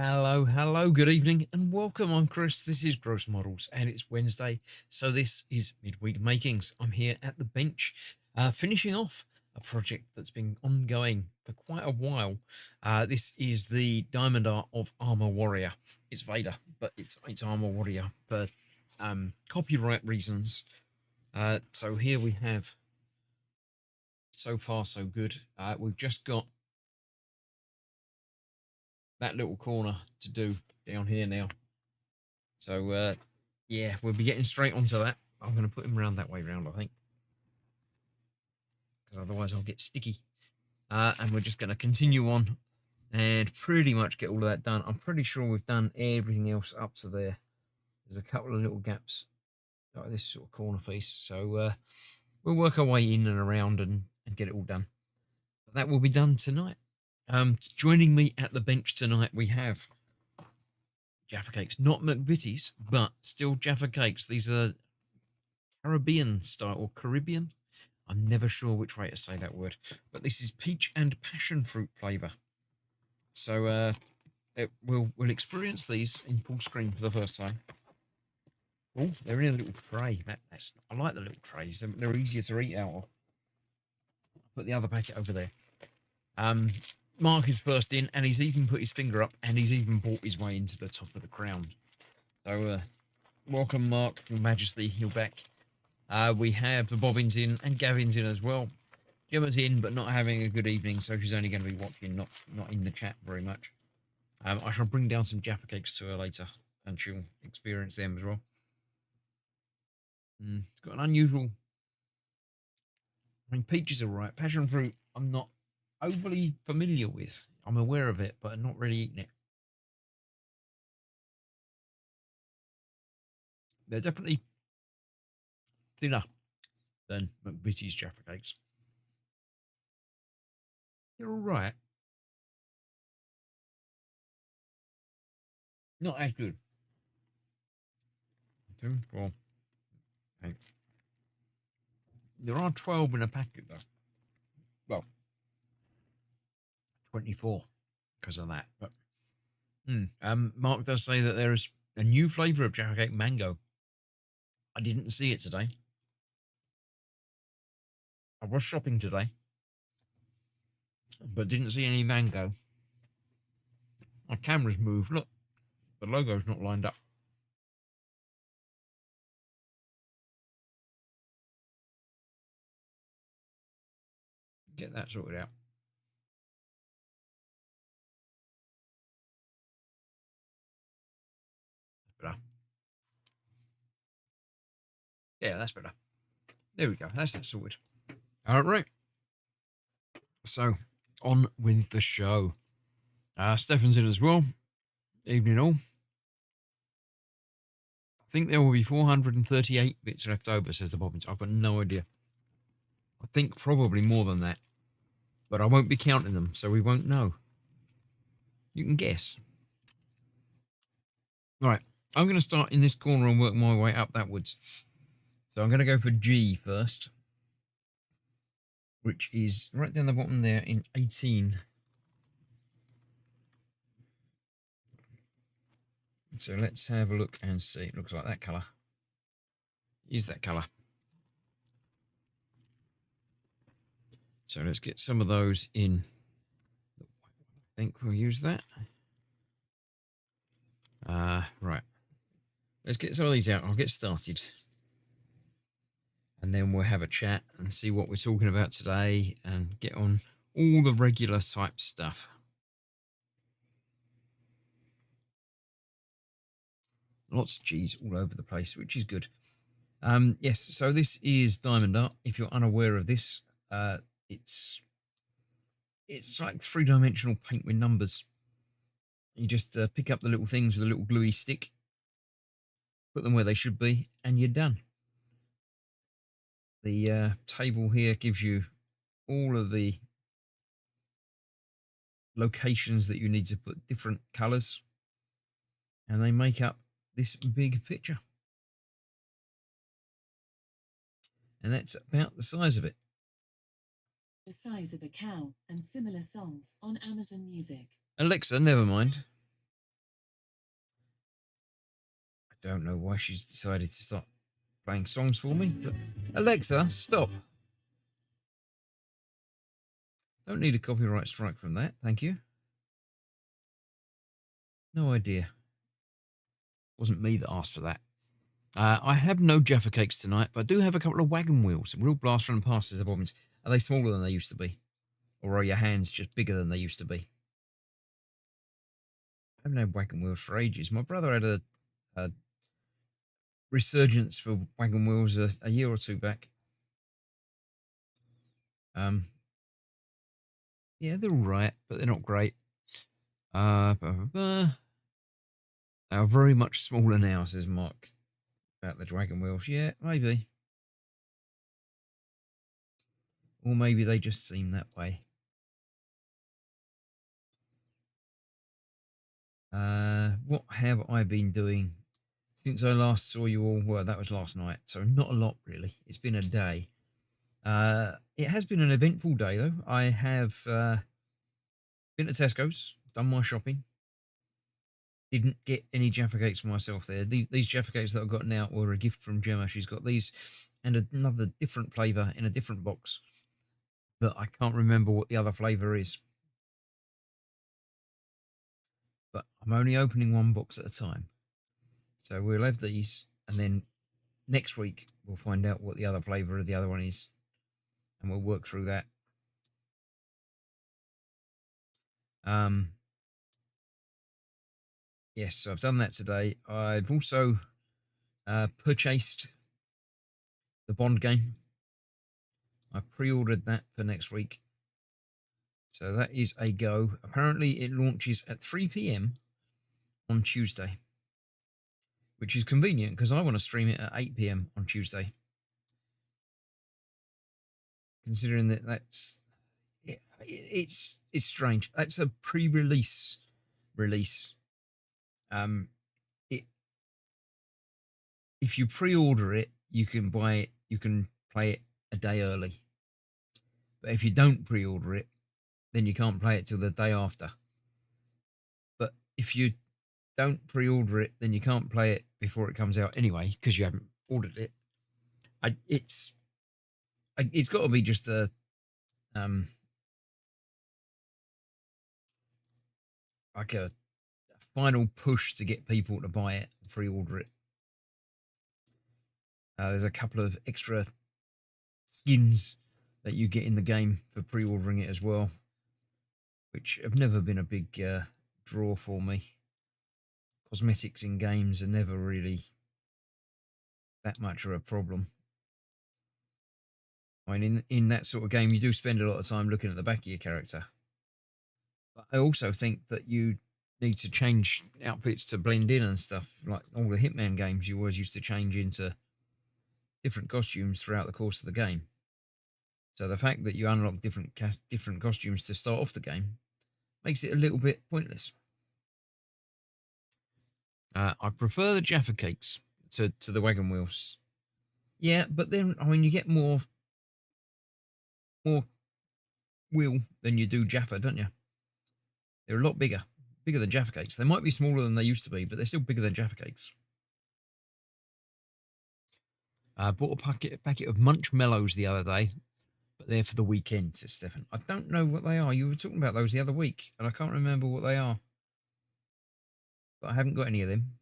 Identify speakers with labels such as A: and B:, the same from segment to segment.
A: Hello, good evening, and welcome. I'm Chris. This is Gross Models, and it's Wednesday, so this is Midweek Makings. I'm here at the bench, finishing off a project that's been ongoing for quite a while. This is the Diamond Art of Armor Warrior. It's Vader, but it's Armor Warrior for copyright reasons. So here we have. So far, so good. We've just got that little corner to do down here now. So, yeah, we'll be getting straight onto that. I'm going to put him around that way round, I think, because otherwise I'll get sticky. And we're just going to continue on and pretty much get all of that done. I'm pretty sure we've done everything else up to there. There's a couple of little gaps like this sort of corner piece. So we'll work our way in and around and get it all done. But that will be done tonight. Joining me at the bench tonight, we have Jaffa Cakes. Not McVitie's, but still Jaffa Cakes. These are Caribbean style, or Caribbean. I'm never sure which way to say that word. But this is peach and passion fruit flavour. So we'll experience these in full screen for the first time. Oh, they're in a little tray. I like the little trays. They're easier to eat out of. Put the other packet over there. Mark is first in, and he's even put his finger up, and he's even brought his way into the top of the ground. So, welcome, Mark, Your Majesty. You're back. We have the Bobbins in, and Gavin's in as well. Gemma's in, but not having a good evening, so she's only going to be watching, not in the chat very much. I shall bring down some Jaffa Cakes to her later, and she'll experience them as well. It's got an unusual... I mean, peaches are right. Passion fruit, I'm not overly familiar with. I'm aware of it, but I'm not really eating it. They're definitely thinner than McVitie's Jaffa Cakes. They're all right. Not as good. 2, 4, 8. There are 12 in a packet, though. Well, 24 because of that. But Mark does say that there is a new flavour of Jaffa Cake, mango. I didn't see it today. I was shopping today, but didn't see any mango. My camera's moved. Look, the logo's not lined up. Get that sorted out. Better. Yeah, that's better. There we go. That's that sorted. All right. So, on with the show. Stefan's in as well. Evening all. I think there will be 438 bits left over, says the Bobbins. I've got no idea. I think probably more than that. But I won't be counting them, so we won't know. You can guess. All right. I'm going to start in this corner and work my way up backwards. So I'm going to go for G first, which is right down the bottom there in 18. So let's have a look and see. It looks like that colour. Is that colour. So let's get some of those in. I think we'll use that. Right. Let's get some of these out. I'll get started. And then we'll have a chat and see what we're talking about today and get on all the regular type stuff. Lots of G's all over the place, which is good. Yes, so this is Diamond Art. If you're unaware of this, it's like 3-dimensional paint with numbers. You just pick up the little things with a little gluey stick, put them where they should be, and you're done. The table here gives you all of the locations that you need to put different colours, and they make up this big picture. And that's about the size of it.
B: The Size of a Cow and Similar Songs on Amazon Music.
A: Alexa, never mind. don't know why she's decided to start playing songs for me, but Alexa, stop. Don't need a copyright strike from that, thank you. No idea. Wasn't me that asked for that. I have no Jaffa cakes tonight, but I do have a couple of wagon wheels. Real blaster and passes the bobbins. Are they smaller than they used to be? Or are your hands just bigger than they used to be? I haven't had wagon wheels for ages. My brother had a resurgence for wagon wheels a year or two back. Yeah, they're all right, but they're not great. They are very much smaller now, says Mark, about the dragon wheels. Yeah, maybe. Or maybe they just seem that way. What have I been doing since I last saw you all? Well, that was last night, so not a lot really. It's been a day. It has been an eventful day though. I have been to Tesco's, done my shopping. Didn't get any Jaffa cakes for myself there. These Jaffa cakes that I've got now were a gift from Gemma. She's got these and another different flavour in a different box that I can't remember what the other flavour is. But I'm only opening one box at a time. So we'll have these, and then next week we'll find out what the other flavour of the other one is, and we'll work through that. Yes, so I've done that today. I've also purchased the Bond game. I pre-ordered that for next week. So that is a go. Apparently it launches at 3 p.m. on Tuesday, which is convenient because I want to stream it at 8 p.m. on Tuesday. Considering that it's strange. That's a pre-release release. If you pre-order it, you can buy it. You can play it a day early. But if you don't pre-order it, then you can't play it till the day after. But if you don't pre-order it, then you can't play it before it comes out anyway because you haven't ordered it. It's got to be just a like a final push to get people to buy it, pre-order it. There's a couple of extra skins that you get in the game for pre-ordering it as well, which have never been a big draw for me. Cosmetics in games are never really that much of a problem. I mean, in that sort of game, you do spend a lot of time looking at the back of your character. But I also think that you need to change outfits to blend in and stuff. Like all the Hitman games, you always used to change into different costumes throughout the course of the game. So the fact that you unlock different costumes to start off the game makes it a little bit pointless. I prefer the Jaffa cakes to the wagon wheels. Yeah, but then I mean you get more wheel than you do Jaffa, don't you? They're a lot bigger than Jaffa cakes. They might be smaller than they used to be, but they're still bigger than Jaffa cakes. I bought a packet of Munch Mellows the other day, but they're for the weekend, says Stefan. I don't know what they are. You were talking about those the other week, and I can't remember what they are. But I haven't got any of them.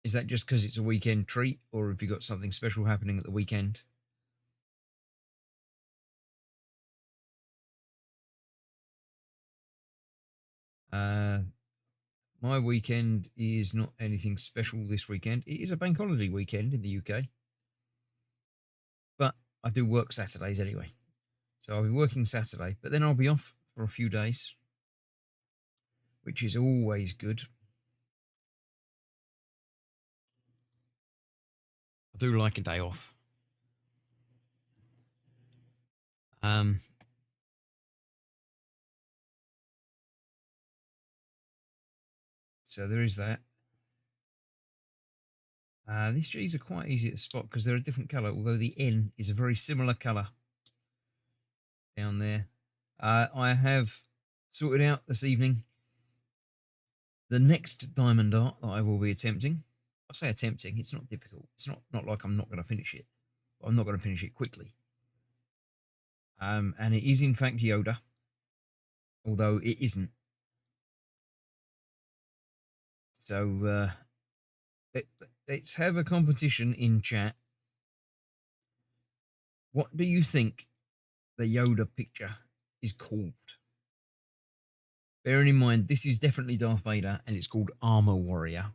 A: Is that just because it's a weekend treat, or have you got something special happening at the weekend? My weekend is not anything special this weekend. It is a bank holiday weekend in the UK, but I do work Saturdays anyway. So I'll be working Saturday, but then I'll be off for a few days, which is always good. I do like a day off. So there is that. These G's are quite easy to spot because they're a different colour, although the N is a very similar colour down there. I have sorted out this evening The next diamond art that I will be attempting, I say attempting, it's not difficult. It's not like I'm not going to finish it. I'm not going to finish it quickly. And it is in fact Yoda, although it isn't. So let's have a competition in chat. What do you think the Yoda picture is called? Bearing in mind, this is definitely Darth Vader, and it's called Armor Warrior.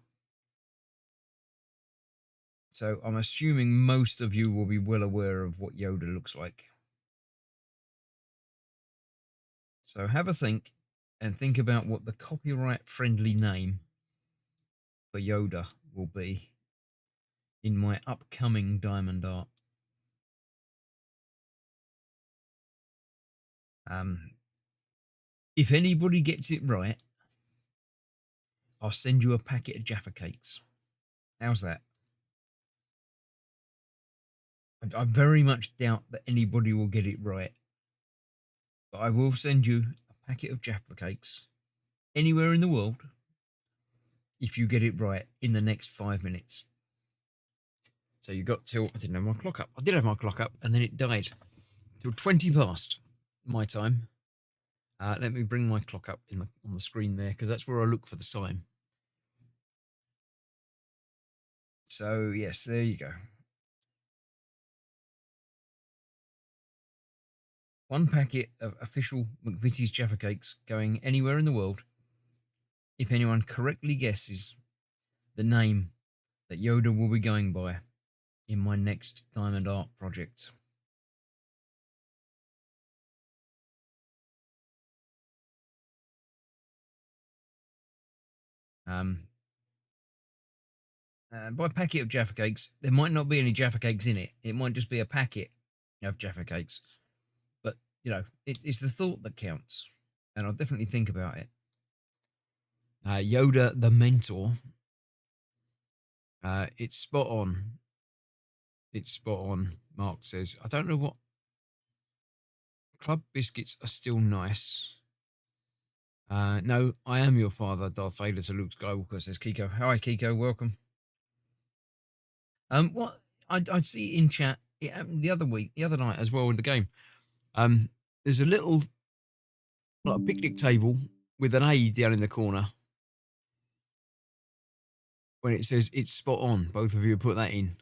A: So I'm assuming most of you will be well aware of what Yoda looks like. So have a think, and think about what the copyright-friendly name for Yoda will be in my upcoming diamond art. If anybody gets it right, I'll send you a packet of Jaffa cakes. How's that? I very much doubt that anybody will get it right, but I will send you a packet of Jaffa cakes anywhere in the world if you get it right in the next 5 minutes. So you got till, I didn't have my clock up. I did have my clock up and then it died. Till 20 past my time. Let me bring my clock up on the screen there, because that's where I look for the time. So yes, there you go. One packet of official McVitie's Jaffa cakes going anywhere in the world if anyone correctly guesses the name that Yoda will be going by in my next diamond art project. By packet of Jaffa cakes, there might not be any Jaffa cakes in it. It might just be a packet of Jaffa cakes. But, you know, it's the thought that counts. And I'll definitely think about it. Yoda the Mentor. It's spot on. It's spot on, Mark says. I don't know what. Club biscuits are still nice. No, I am your father, Darth Vader to Luke Skywalker, says Kiko. Hi, Kiko, welcome. What I see in chat, it happened the other night as well in the game. There's a little, like a picnic table with an A down in the corner. When it says it's spot on, both of you put that in,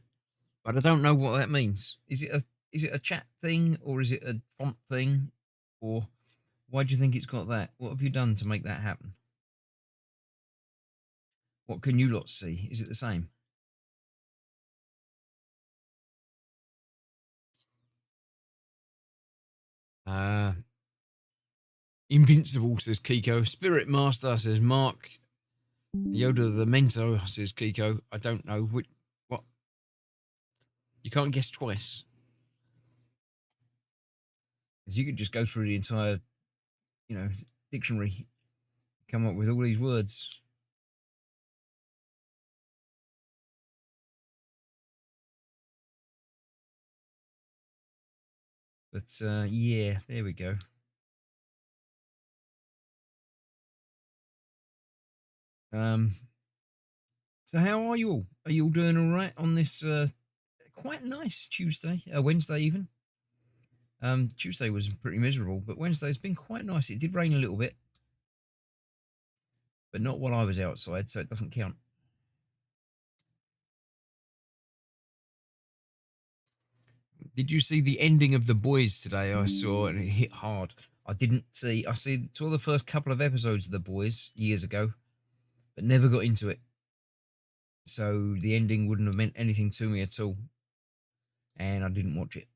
A: but I don't know what that means. Is it a chat thing, or is it a font thing, or why do you think it's got that? What have you done to make that happen? What can you lot see? Is it the same? Invincible, says Kiko. Spirit Master, says Mark. Yoda the Mentor, says Kiko. I don't know what. You can't guess twice. Because you could just go through the entire, dictionary, come up with all these words. But yeah, there we go. So how are you all? Are you all doing all right on this quite nice Wednesday even? Tuesday was pretty miserable, but Wednesday's been quite nice. It did rain a little bit, but not while I was outside, so it doesn't count. Did you see the ending of The Boys today? I saw, and it hit hard. I saw the first couple of episodes of The Boys years ago, but never got into it. So the ending wouldn't have meant anything to me at all, and I didn't watch it.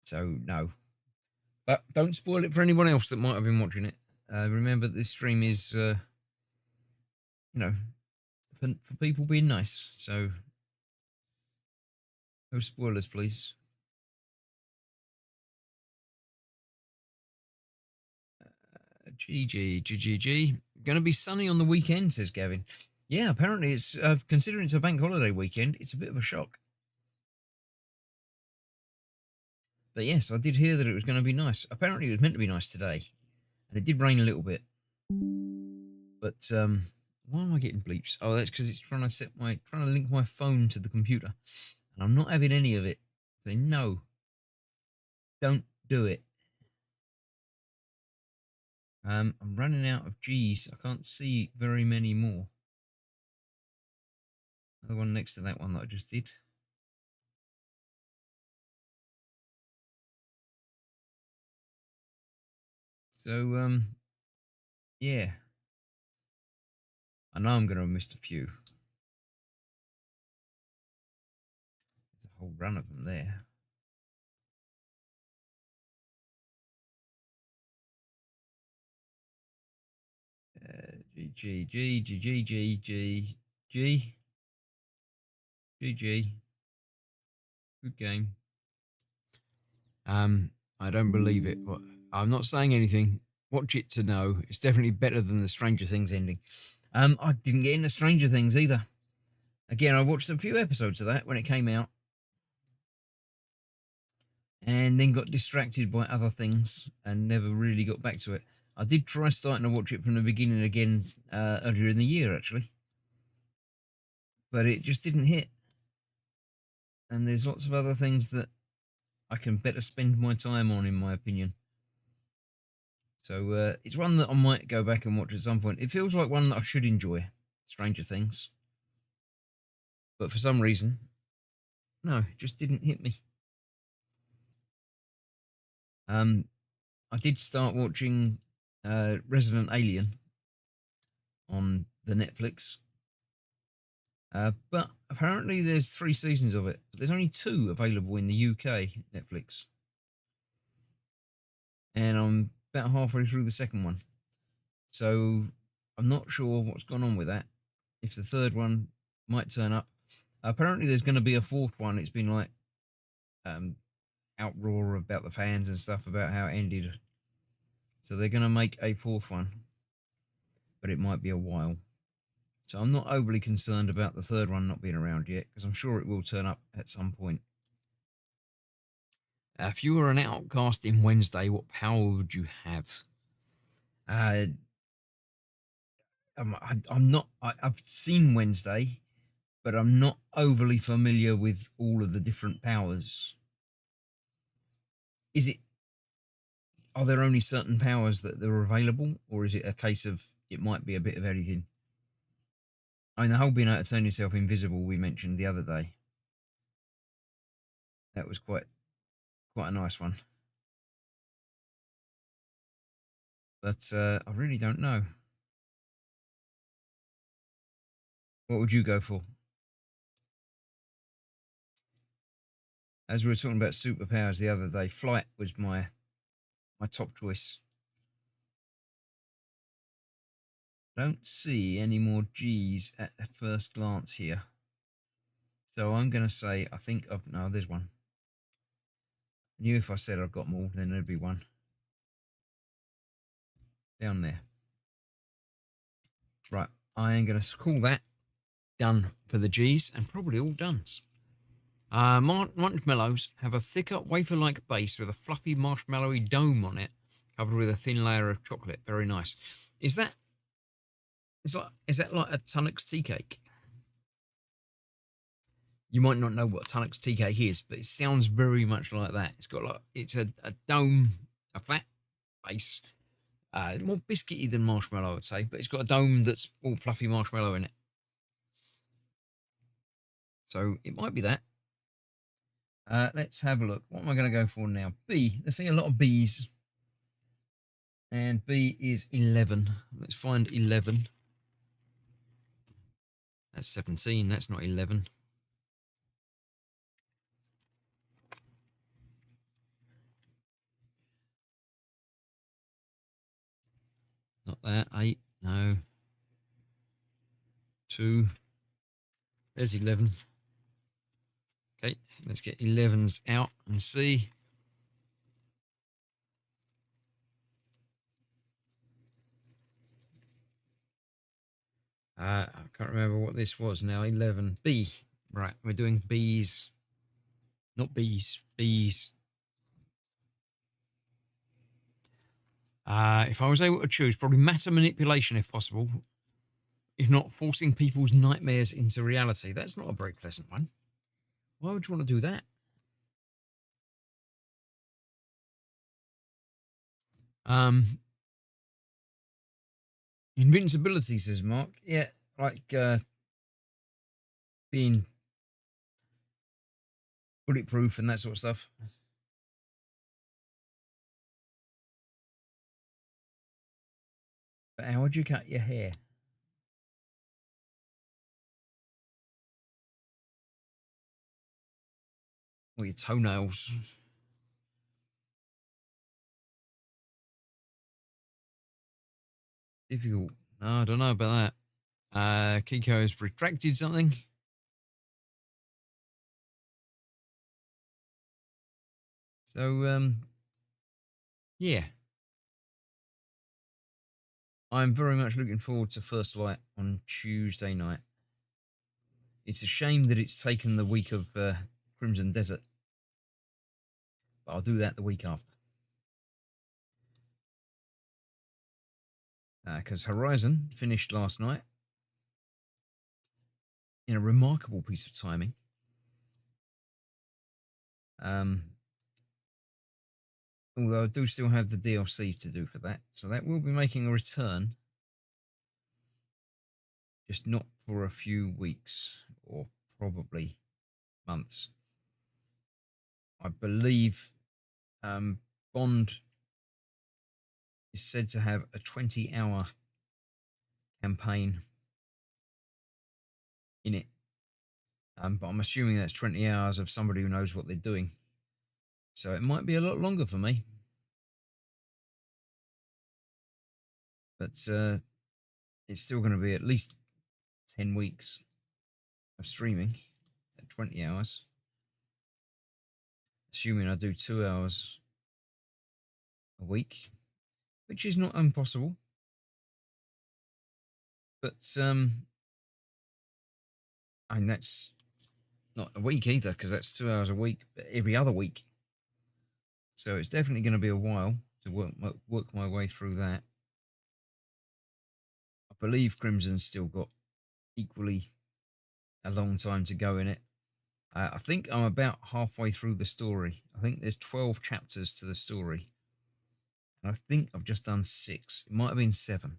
A: So no. But don't spoil it for anyone else that might have been watching it. Remember, this stream is, for people being nice. So no spoilers, please. GG. Going to be sunny on the weekend, says Gavin. Yeah, apparently it's, considering it's a bank holiday weekend, it's a bit of a shock. But yes, I did hear that it was going to be nice. Apparently it was meant to be nice today. And it did rain a little bit. But why am I getting bleeps? Oh, that's because it's trying to link my phone to the computer. And I'm not having any of it. So no. Don't do it. I'm running out of G's. I can't see very many more. Another one next to that one that I just did. So, yeah. I know I'm going to have missed a few. There's a whole run of them there. G, G, G, G, G, G, G, G, G, G. Good game. I don't believe it, but I'm not saying anything. Watch it to know. It's definitely better than the Stranger Things ending. I didn't get into Stranger Things either. Again, I watched a few episodes of that when it came out, and then got distracted by other things and never really got back to it. I did try starting to watch it from the beginning again earlier in the year, actually, but it just didn't hit. And there's lots of other things that I can better spend my time on, in my opinion. So it's one that I might go back and watch at some point. It feels like one that I should enjoy, Stranger Things. But for some reason, no, it just didn't hit me. I did start watching Resident Alien on the Netflix. But apparently there's 3 seasons of it. But there's only 2 available in the UK Netflix. And I'm about halfway through the second one. So I'm not sure what's gone on with that. If the third one might turn up. Apparently there's going to be a 4th one. It's been like outroar about the fans and stuff about how it ended. So they're going to make a 4th one. But it might be a while. So I'm not overly concerned about the 3rd one not being around yet, because I'm sure it will turn up at some point. If you were an outcast in Wednesday, what power would you have? I'm not. I've seen Wednesday, but I'm not overly familiar with all of the different powers. Is it? Are there only certain powers that are available, or is it a case of it might be a bit of everything? I mean, the whole being able to turn yourself invisible we mentioned the other day. That was quite a nice one. But I really don't know. What would you go for? As we were talking about superpowers the other day, flight was my top choice. Don't see any more G's at first glance here. So I'm going to say, I think no, there's one. I knew if I said I've got more, then there'd be one. Down there. Right, I am going to call that done for the G's, and probably all done. Marshmallows have a thicker wafer-like base with a fluffy marshmallowy dome on it, covered with a thin layer of chocolate. Very nice. Is that like a Tunnocks tea cake? You might not know what Tunnocks tea cake is, but it sounds very much like that. It's got it's a dome, a flat base, more biscuity than marshmallow, I would say, but it's got a dome that's all fluffy marshmallow in it. So it might be that. Let's have a look. What am I going to go for now? B. Let's see a lot of B's. And B is 11. Let's find 11. That's 17. That's not 11. Not that. 8. No. 2. There's 11. Okay, let's get 11s out and see. I can't remember what this was now. 11. B. Right, we're doing B's. Not B's. B's. If I was able to choose, probably matter manipulation if possible, if not forcing people's nightmares into reality. That's not a very pleasant one. Why would you want to do that? Invincibility, says Mark. Yeah, like being bulletproof and that sort of stuff. But how would you cut your hair? Or your toenails? Difficult. No, I don't know about that. Kiko has retracted something. So, yeah. I'm very much looking forward to First Light on Tuesday night. It's a shame that it's taken the week of Crimson Desert, but I'll do that the week after. Because Horizon finished last night in a remarkable piece of timing. Although I do still have the DLC to do for that, so that will be making a return, just not for a few weeks or probably months. I believe Bond is said to have a 20-hour campaign in it. But I'm assuming that's 20 hours of somebody who knows what they're doing. So it might be a lot longer for me. But it's still going to be at least 10 weeks of streaming at 20 hours. Assuming I do 2 hours a week, which is not impossible. But I mean, that's not a week either, because that's 2 hours a week, but every other week. So it's definitely going to be a while to work my way through that. I believe Crimson's still got equally a long time to go in it. I think I'm about halfway through the story. I think there's 12 chapters to the story. And I think I've just done 6. It might have been 7.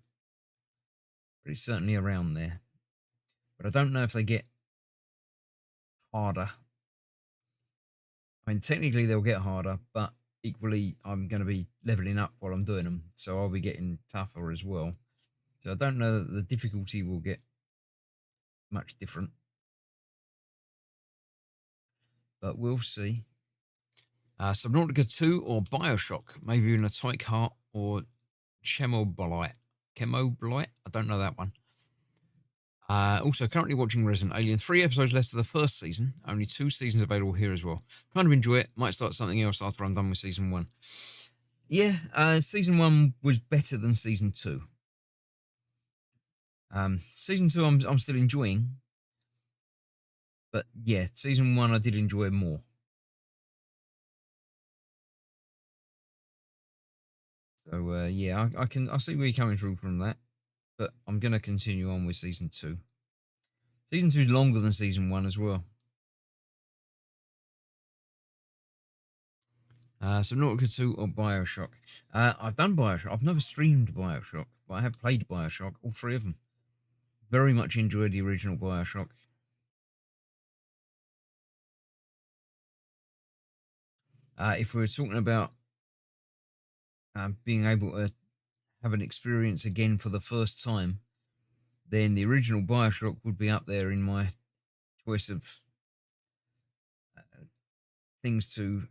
A: But it's certainly around there. But I don't know if they get harder. I mean, technically they'll get harder, but equally I'm going to be leveling up while I'm doing them. So I'll be getting tougher as well. So I don't know that the difficulty will get much different. But we'll see. Subnautica 2 or Bioshock, maybe even a Tyke Heart or Chemobolite. Chemobolite? I don't know that one. Also, currently watching Resident Alien. 3 episodes left of the first season. Only 2 seasons available here as well. Kind of enjoy it. Might start something else after I'm done with season 1. Yeah, season 1 was better than season 2. Season 2 I'm still enjoying. But yeah, season 1 I did enjoy more. So yeah, I see where you're coming through from that. But I'm gonna continue on with season 2. Season 2 is longer than season 1 as well. Subnautica 2 or Bioshock. I've done Bioshock. I've never streamed Bioshock, but I have played Bioshock, all 3 of them. Very much enjoyed the original Bioshock. If we were talking about being able to have an experience again for the first time, then the original Bioshock would be up there in my choice of things to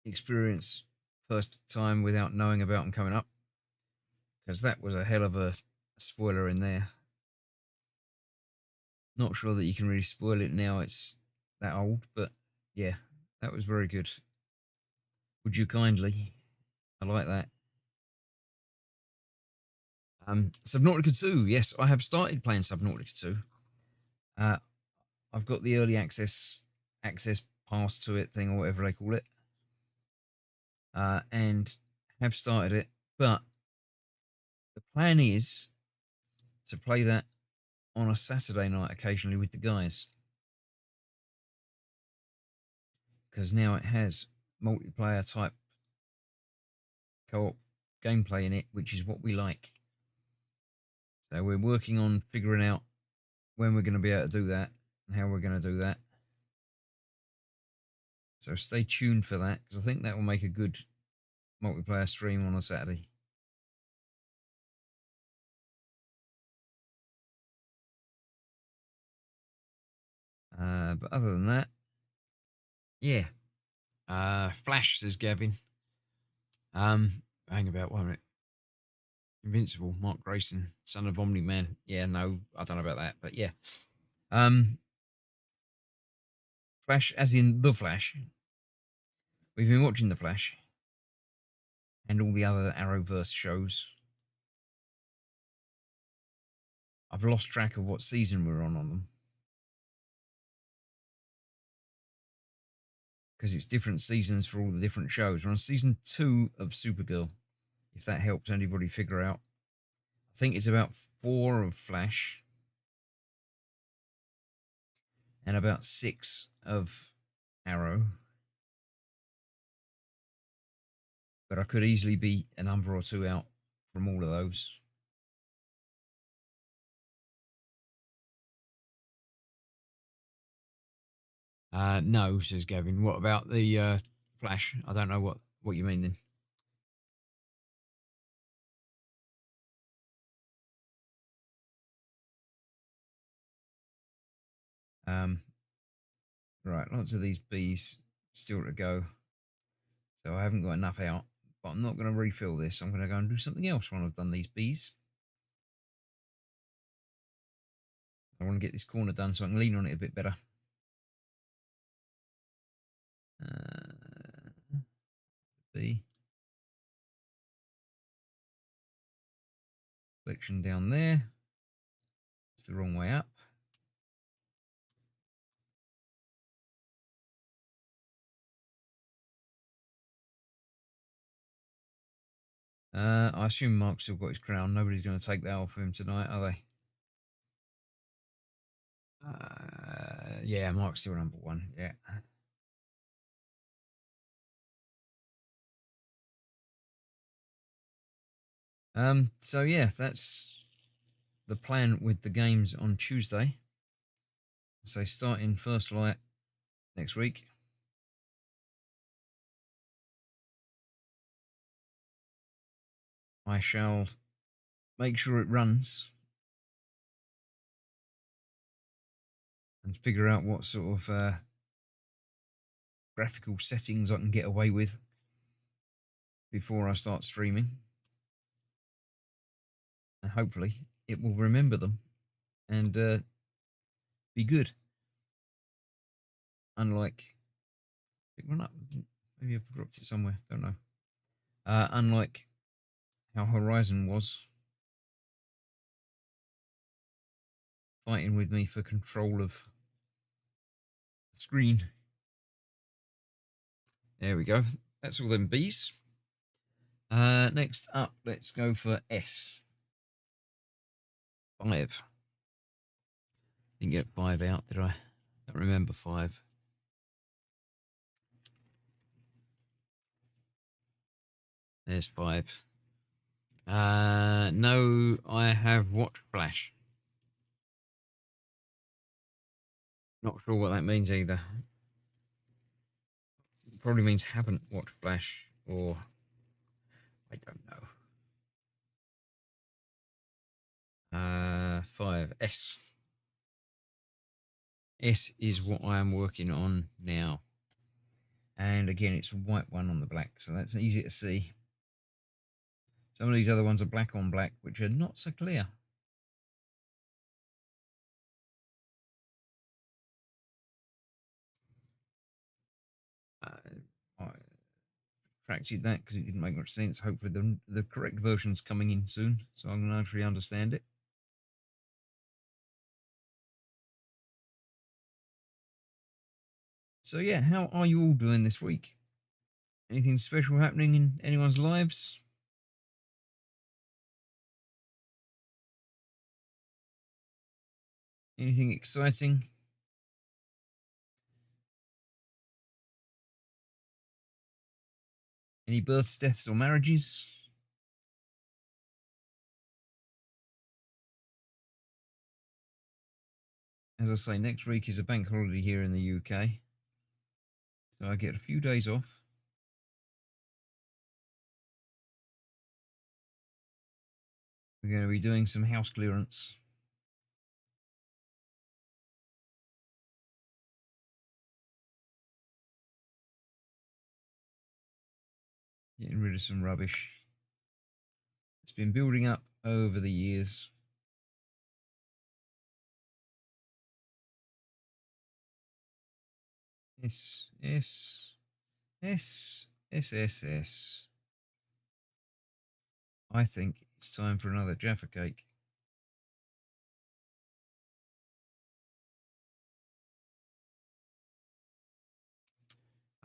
A: experience first time without knowing about them coming up, because that was a hell of a spoiler in there. Not sure that you can really spoil it now, it's that old, but yeah, that was very good. Would you kindly? I like that. Subnautica 2, yes, I have started playing Subnautica 2. I've got the early access pass to it thing or whatever they call it, and have started it. But the plan is to play that on a Saturday night occasionally with the guys, because now it has multiplayer type co-op gameplay in it, which is what we like. So we're working on figuring out when we're going to be able to do that and how we're going to do that. So stay tuned for that, because I think that will make a good multiplayer stream on a Saturday. But other than that, yeah. Flash, says Gavin. Hang about 1 minute. Invincible, Mark Grayson, son of Omni Man. Yeah, no, I don't know about that, but yeah. Flash, as in the Flash. We've been watching the Flash and all the other Arrowverse shows. I've lost track of what season we're on them, because it's different seasons for all the different shows. We're on season 2 of Supergirl, if that helps anybody figure out. I think it's about 4 of Flash and about 6 of Arrow. But I could easily be a number or 2 out from all of those. No, says Gavin. What about the Flash? I don't know what you mean then. Right, lots of these bees still to go. So I haven't got enough out, but I'm not going to refill this. I'm going to go and do something else when I've done these bees. I want to get this corner done so I can lean on it a bit better. Bee. Selection down there. It's the wrong way up. I assume Mark's still got his crown. Nobody's going to take that off him tonight, are they? Yeah, Mark's still number 1. Yeah. So yeah, that's the plan with the games on Tuesday. So starting First Light next week. I shall make sure it runs and figure out what sort of graphical settings I can get away with before I start streaming. And hopefully it will remember them and be good. Unlike, pick one up. Maybe I've dropped it somewhere. Don't know. Unlike how Horizon was, fighting with me for control of the screen. There we go. That's all them B's. Next up, let's go for S. 5. Didn't get 5 out, did I? Don't remember 5. There's 5. No, I have watched Flash. Not sure what that means either. Probably means haven't watched Flash, or I don't know. 5. S. S is what I am working on now. And again, it's a white one on the black, so that's easy to see. Some of these other ones are black on black, which are not so clear. I retracted that because it didn't make much sense. Hopefully the correct version's coming in soon, so I'm going to actually understand it. So yeah, how are you all doing this week? Anything special happening in anyone's lives? Anything exciting? Any births, deaths, or marriages? As I say, next week is a bank holiday here in the UK. So I get a few days off. We're going to be doing some house clearance. Getting rid of some rubbish. It's been building up over the years. S, S, S, S, S, S. I think it's time for another Jaffa cake.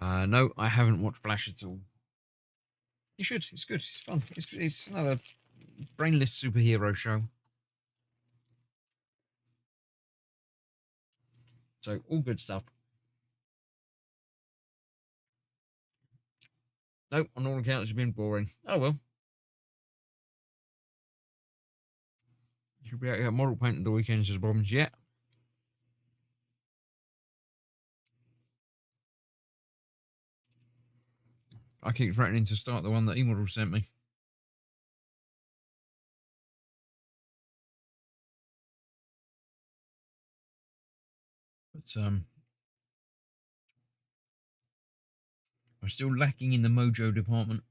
A: No, I haven't watched Flash at all. You should. It's good. It's fun. It's another brainless superhero show. So all good stuff. Nope, on all accounts, it's been boring. Oh well. You should be out here model painting the weekends as bombs. Yeah. I keep threatening to start the one that E-Model sent me. But I'm still lacking in the mojo department.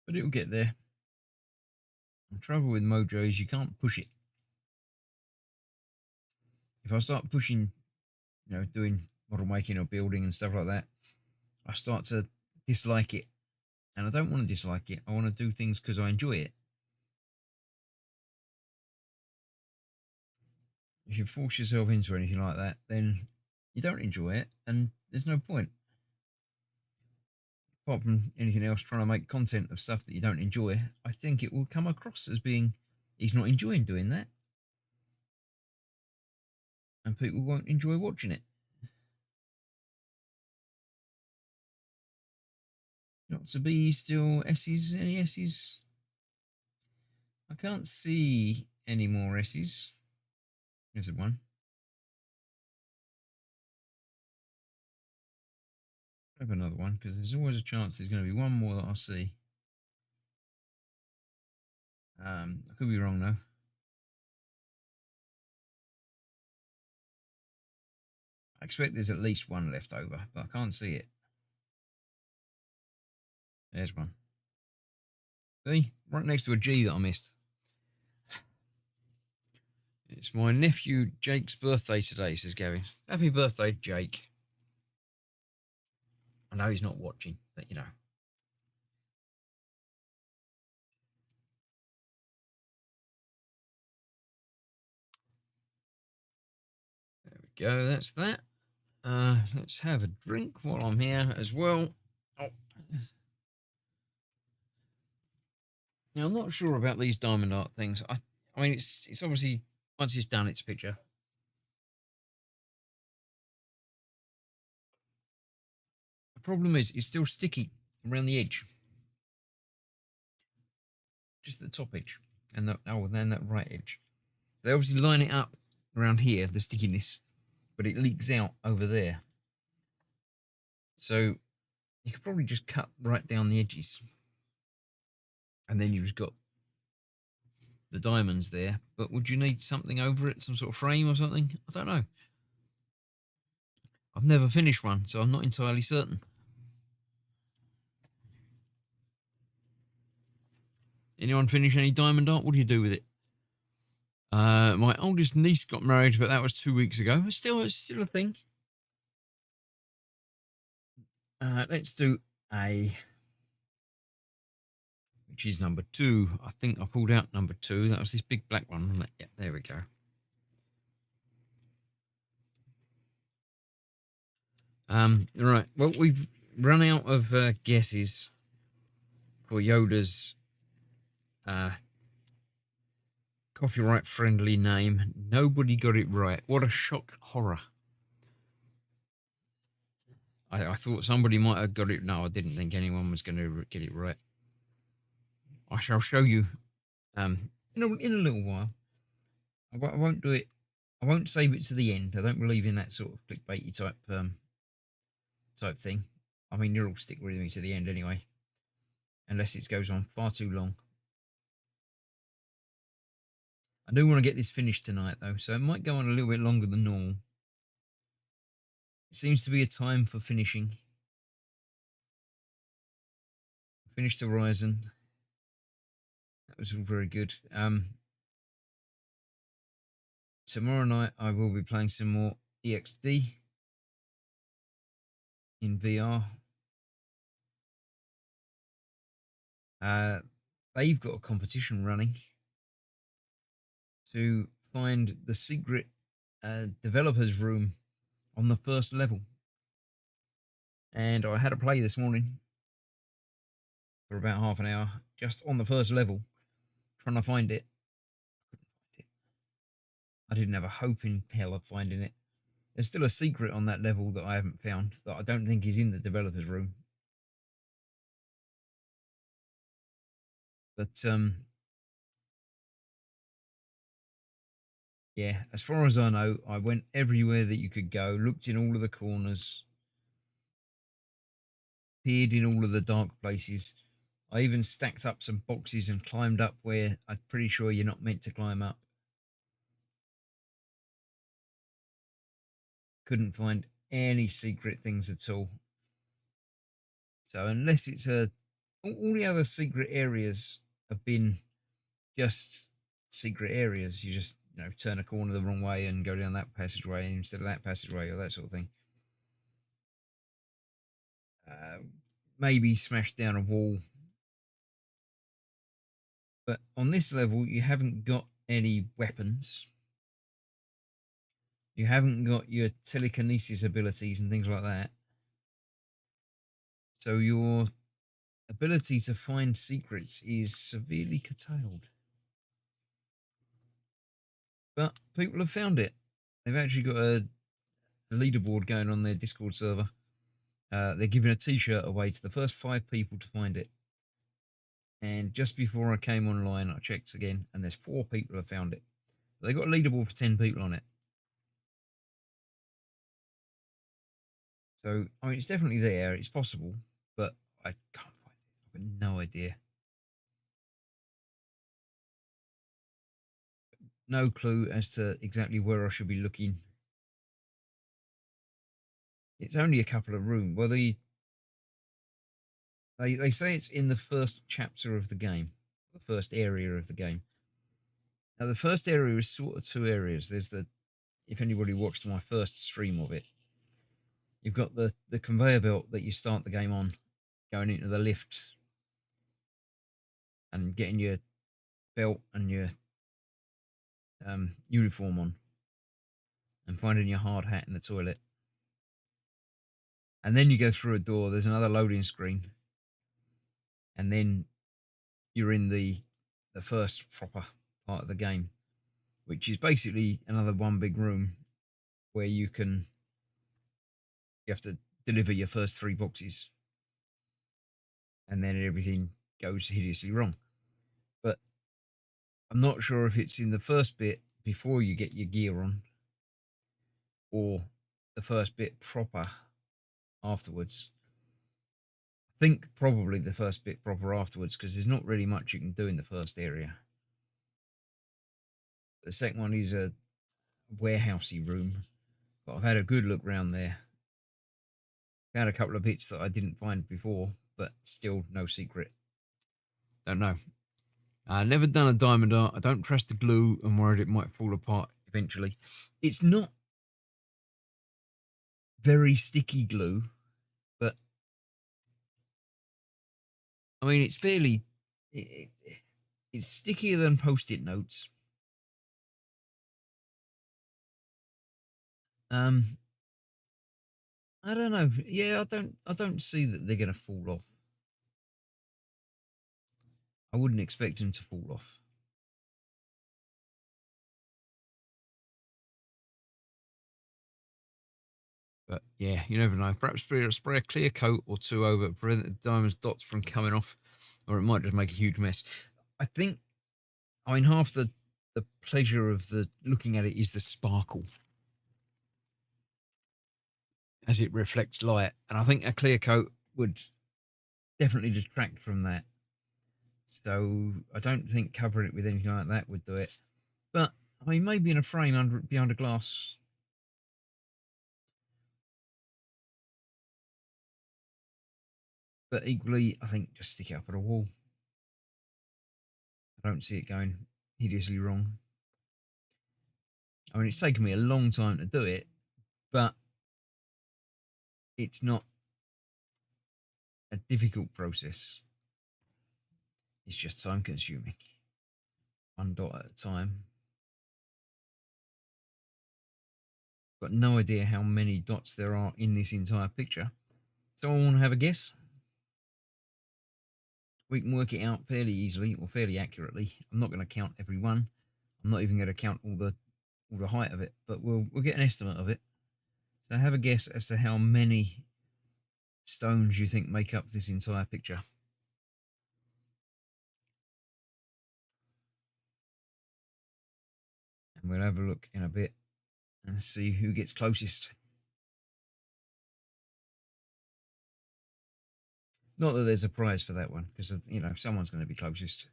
A: But it'll get there. The trouble with mojo is you can't push it. If I start pushing, doing model making or building and stuff like that, I start to dislike it. And I don't want to dislike it. I want to do things because I enjoy it. If you force yourself into anything like that, then you don't enjoy it and there's no point. Apart from anything else, trying to make content of stuff that you don't enjoy, I think it will come across as being he's not enjoying doing that. And people won't enjoy watching it. Not to be still S's. Any S's? I can't see any more S's. There's one. Have another one because there's always a chance there's going to be one more that I see. I could be wrong though. I expect there's at least one left over, but I can't see it. There's one. See? Right next to a G that I missed. It's my nephew Jake's birthday today, says Gavin. Happy birthday, Jake. I know he's not watching, but you know. There we go, that's that. Let's have a drink while I'm here as well. Oh. Now, I'm not sure about these diamond art things. I mean, it's obviously, once it's done, it's a picture. The problem is, it's still sticky around the edge. Just the top edge. And then that right edge. They obviously line it up around here, the stickiness, but it leaks out over there. So you could probably just cut right down the edges. And then you've just got the diamonds there. But would you need something over it? Some sort of frame or something? I don't know. I've never finished one, so I'm not entirely certain. Anyone finish any diamond art? What do you do with it? My oldest niece got married, but that was 2 weeks ago. It's still a thing. Let's do A, which is number 2. I think I pulled out number 2. That was this big black one, wasn't it? Yeah, there we go. Right. Well, we've run out of guesses for Yoda's copyright friendly name. Nobody got it right. What a shock horror. I thought somebody might have got it. No, I didn't think anyone was going to get it right. I shall show you in a little while. I won't do it. I won't save it to the end. I don't believe in that sort of clickbaity type thing. I mean, you'll all stick with me to the end anyway, unless it goes on far too long. I do want to get this finished tonight, though, so it might go on a little bit longer than normal. It seems to be a time for finishing. Finished Horizon. That was all very good. Tomorrow night I will be playing some more EXD in VR. They've got a competition running to find the secret developers room on the first level. And I had a play this morning for about half an hour, just on the first level, trying to find it. I didn't have a hope in hell of finding it. There's still a secret on that level that I haven't found, that I don't think is in the developers room. But yeah, as far as I know, I went everywhere that you could go, looked in all of the corners, peered in all of the dark places. I even stacked up some boxes and climbed up where I'm pretty sure you're not meant to climb up. Couldn't find any secret things at all. So unless it's all the other secret areas have been just secret areas. You just turn a corner the wrong way and go down that passageway instead of that passageway or that sort of thing. Maybe smash down a wall. But on this level, you haven't got any weapons. You haven't got your telekinesis abilities and things like that. So your ability to find secrets is severely curtailed. But people have found it. They've actually got a leaderboard going on their Discord server. They're giving a t-shirt away to the first 5 people to find it. And just before I came online, I checked again, and there's 4 people who have found it. They got a leaderboard for 10 people on it. So, I mean, it's definitely there. It's possible, but I can't find it. I've got no idea. No clue as to exactly where I should be looking. It's only a couple of rooms. Well, they say it's in the first chapter of the game, the first area of the game. Now, the first area is sort of 2 areas. There's if anybody watched my first stream of it, you've got the conveyor belt that you start the game on, going into the lift and getting your belt and your uniform on and finding your hard hat in the toilet. And then you go through a door, there's another loading screen. And then you're in the first proper part of the game, which is basically another one big room where you have to deliver your first 3 boxes. And then everything goes hideously wrong. But I'm not sure if it's in the first bit before you get your gear on or the first bit proper afterwards. I think probably the first bit proper afterwards, because there's not really much you can do in the first area. The second one is a warehousey room, but I've had a good look around there. Found a couple of bits that I didn't find before, but still no secret. Don't know. I've never done a diamond art. I don't trust the glue. I'm worried it might fall apart eventually. It's not very sticky glue, but I mean, it's fairly... it's stickier than Post-it notes. I don't know. Yeah, I don't see that they're going to fall off. I wouldn't expect them to fall off. But yeah, you never know. Perhaps spray a clear coat or two over it, prevent the diamond's dots from coming off, or it might just make a huge mess. I think, I mean, half the pleasure of the looking at it is the sparkle as it reflects light, and I think a clear coat would definitely detract from that. So I don't think covering it with anything like that would do it. But I mean, maybe in a frame behind a glass. But equally, I think just stick it up on a wall. I don't see it going hideously wrong. I mean, it's taken me a long time to do it, but it's not a difficult process. It's just time consuming. One dot at a time. Got no idea how many dots there are in this entire picture. Someone want to have a guess? We can work it out fairly easily or fairly accurately. I'm not going to count every one. I'm not even going to count all the height of it, but we'll get an estimate of it. So have a guess as to how many stones you think make up this entire picture. And we'll have a look in a bit and see who gets closest. Not that there's a prize for that one, because, you know, someone's going to be closest.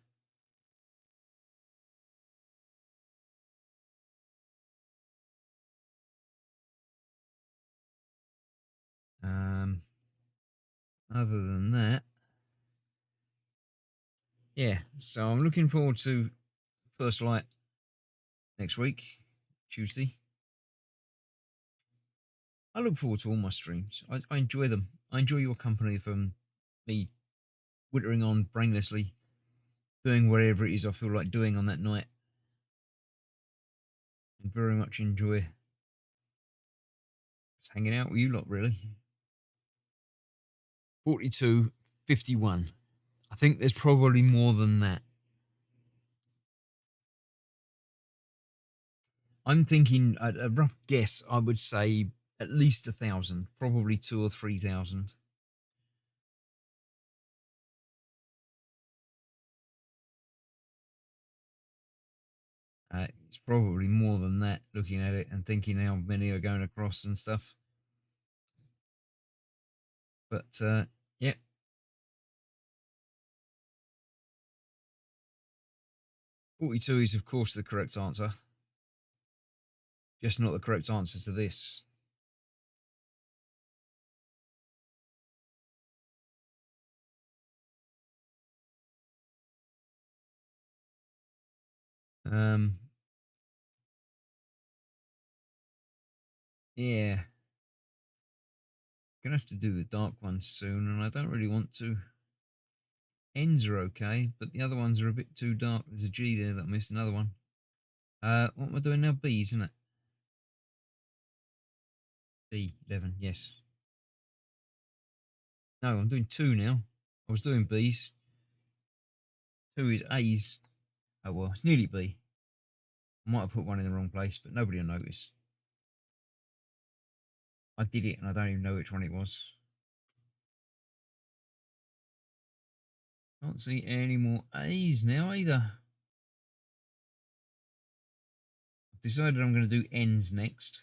A: Other than that, yeah, so I'm looking forward to first light next week, Tuesday. I look forward to all my streams. I enjoy them. I enjoy your company from me wittering on brainlessly, doing whatever it is I feel like doing on that night. And very much enjoy just hanging out with you lot, really. 42.51. I think there's probably more than that. I'm thinking, a rough guess, I would say at least 1,000, probably 2,000 or 3,000. It's probably more than that, looking at it and thinking how many are going across and stuff. But yeah, 42 is of course the correct answer, just not the correct answer to this. Yeah, gonna have to do the dark ones soon, and I don't really want to. Ends are okay, but the other ones are a bit too dark. There's a G there that I missed, another one. What am I doing now? B's, isn't it? B, 11, yes. No, I'm doing 2 now. I was doing B's. 2 is A's. Oh well, it's nearly B. I might have put one in the wrong place, but nobody will notice. I did it and I don't even know which one it was. Can't see any more A's now either. I've decided I'm going to do N's next.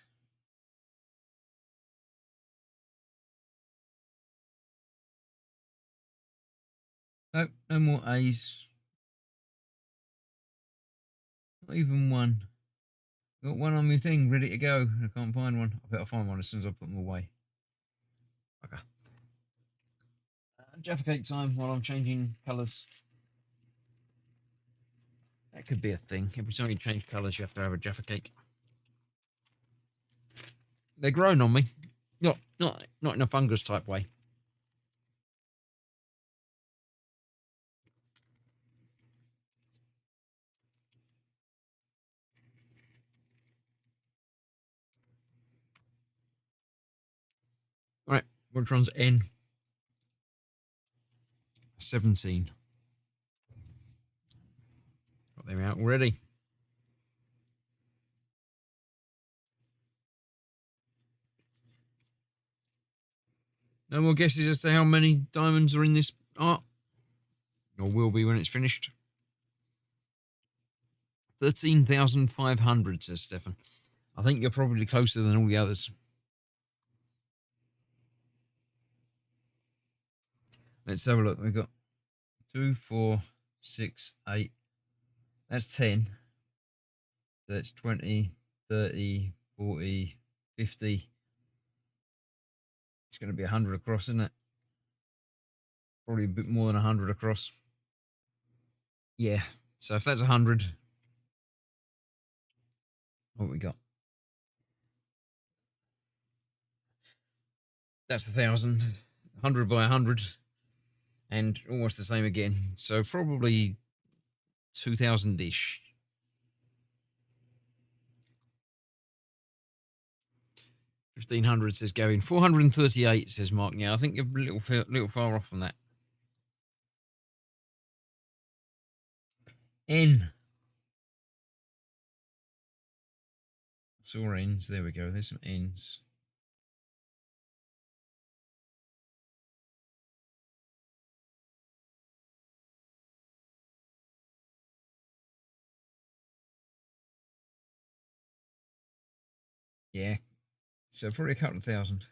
A: Nope, no more A's. Not even one. Got one on my thing ready to go. I can't find one. I bet I'll find one as soon as I put them away. Okay. Jaffa cake time while I'm changing colours. That could be a thing. Every time you change colours, you have to have a Jaffa cake. They're growing on me. Not in a fungus type way. Which one's N? 17. Got them out already. No more guesses as to how many diamonds are in this art? Or will be when it's finished. 13,500, says Stefan. I think you're probably closer than all the others. Let's have a look. We've got 2, 4, 6, 8. That's 10. That's 20, 30, 40, 50. It's going to be 100 across, isn't it? Probably a bit more than 100 across. Yeah. So if that's 100, what we got? That's 1,000. 100 by 100. And almost the same again. So probably 2,000-ish. 1,500, says Gavin. 438, says Mark. Yeah, I think you're a little far off from that. N. Saw ends. There we go. There's some ends. Yeah. So probably a couple of thousand.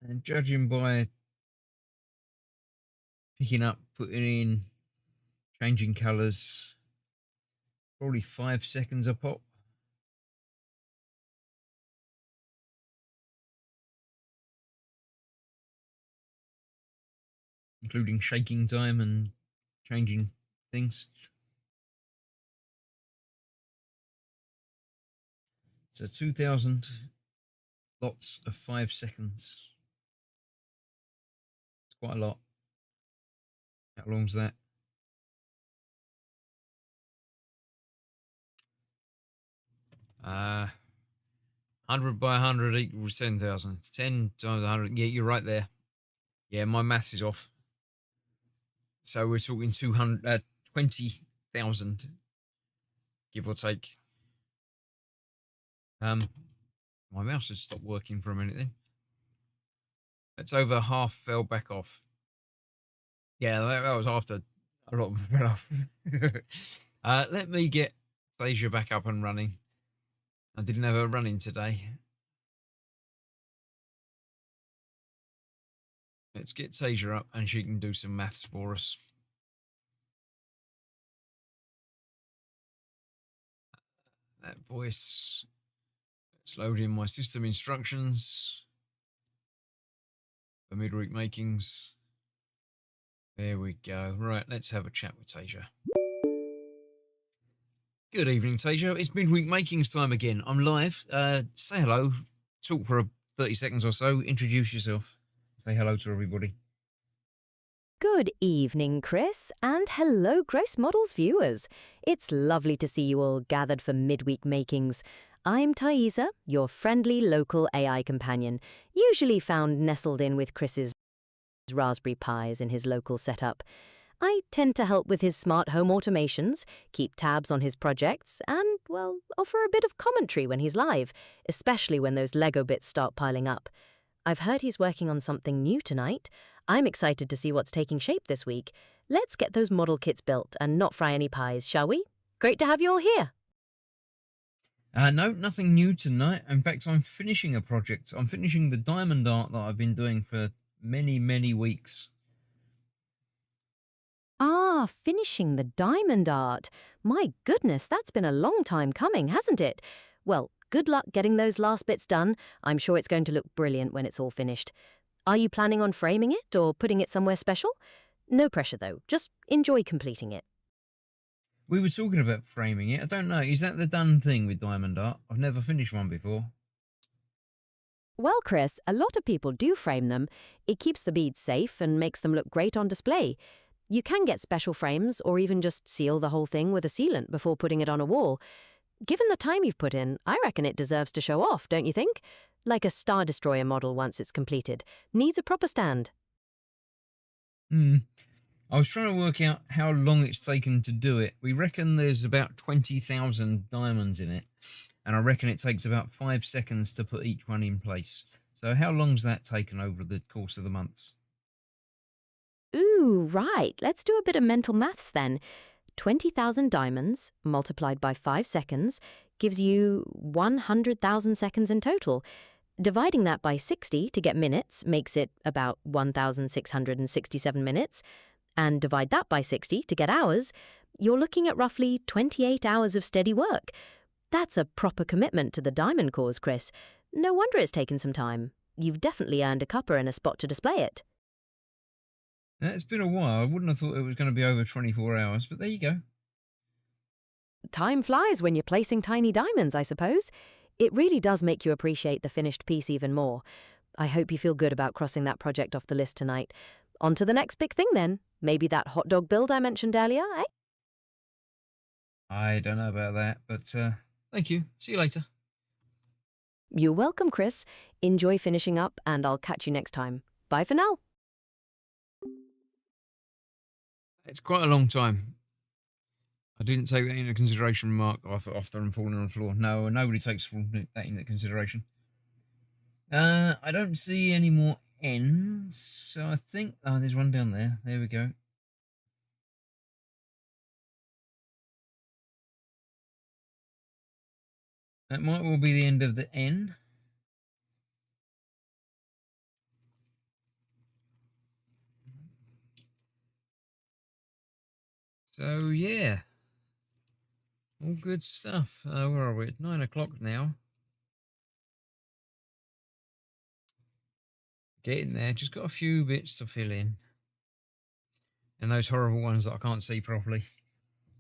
A: And judging by picking up, putting in, changing colours, probably 5 seconds a pop. Including shaking time and changing things. So 2,000 lots of 5 seconds. It's quite a lot. How long's that? Uh, 100 by 100 equals 10,000. 10 times 100. Yeah, you're right there. Yeah, my maths is off. So we're talking 20,000, give or take. My mouse has stopped working for a minute then. That's over half fell back off. Yeah, that was after a lot fell off. Let me get Stasia back up and running. I didn't have her running today. Let's get Stasia up and she can do some maths for us. That voice. Let's load in my system instructions for Midweek Makings. There we go. Right, let's have a chat with Tasia. Good evening, Tasia. It's Midweek Makings time again. I'm live. Say hello. Talk for 30 seconds or so. Introduce yourself. Say hello to everybody.
B: Good evening, Chris, and hello, Gross Models viewers. It's lovely to see you all gathered for Midweek Makings. I'm Thaisa, your friendly local AI companion, usually found nestled in with Chris's Raspberry Pis in his local setup. I tend to help with his smart home automations, keep tabs on his projects, and, well, offer a bit of commentary when he's live, especially when those Lego bits start piling up. I've heard he's working on something new tonight. I'm excited to see what's taking shape this week. Let's get those model kits built and not fry any pies, shall we? Great to have you all here.
A: No, nothing new tonight. In fact, I'm finishing a project. I'm finishing the diamond art that I've been doing for many, many weeks.
B: Ah, finishing the diamond art. My goodness, that's been a long time coming, hasn't it? Well, good luck getting those last bits done. I'm sure it's going to look brilliant when it's all finished. Are you planning on framing it or putting it somewhere special? No pressure though, just enjoy completing it.
A: We were talking about framing it. I don't know. Is that the done thing with diamond art? I've never finished one before.
B: Well, Chris, a lot of people do frame them. It keeps the beads safe and makes them look great on display. You can get special frames or even just seal the whole thing with a sealant before putting it on a wall. Given the time you've put in, I reckon it deserves to show off, don't you think? Like a Star Destroyer model once it's completed. Needs a proper stand.
A: I was trying to work out how long it's taken to do it. We reckon there's about 20,000 diamonds in it, and I reckon it takes about 5 seconds to put each one in place. So how long's that taken over the course of the months?
B: Ooh, right. Let's do a bit of mental maths then. 20,000 diamonds multiplied by 5 seconds gives you 100,000 seconds in total. Dividing that by 60 to get minutes makes it about 1,667 minutes. And divide that by 60 to get hours, you're looking at roughly 28 hours of steady work. That's a proper commitment to the diamond cause, Chris. No wonder it's taken some time. You've definitely earned a cuppa and a spot to display it.
A: It's been a while. I wouldn't have thought it was going to be over 24 hours, but there you go.
B: Time flies when you're placing tiny diamonds, I suppose. It really does make you appreciate the finished piece even more. I hope you feel good about crossing that project off the list tonight. On to the next big thing then. Maybe that hot dog build I mentioned earlier, eh?
A: I don't know about that, but thank you. See you later.
B: You're welcome, Chris. Enjoy finishing up, and I'll catch you next time. Bye for now.
A: It's quite a long time. I didn't take that into consideration, Mark, after I'm falling on the floor. No, nobody takes that into consideration. I don't see any more N's, so I think... Oh, there's one down there. There we go. That might well be the end of the N. So, yeah. All good stuff. Where are we? At 9 o'clock now. Getting there. Just got a few bits to fill in. And those horrible ones that I can't see properly.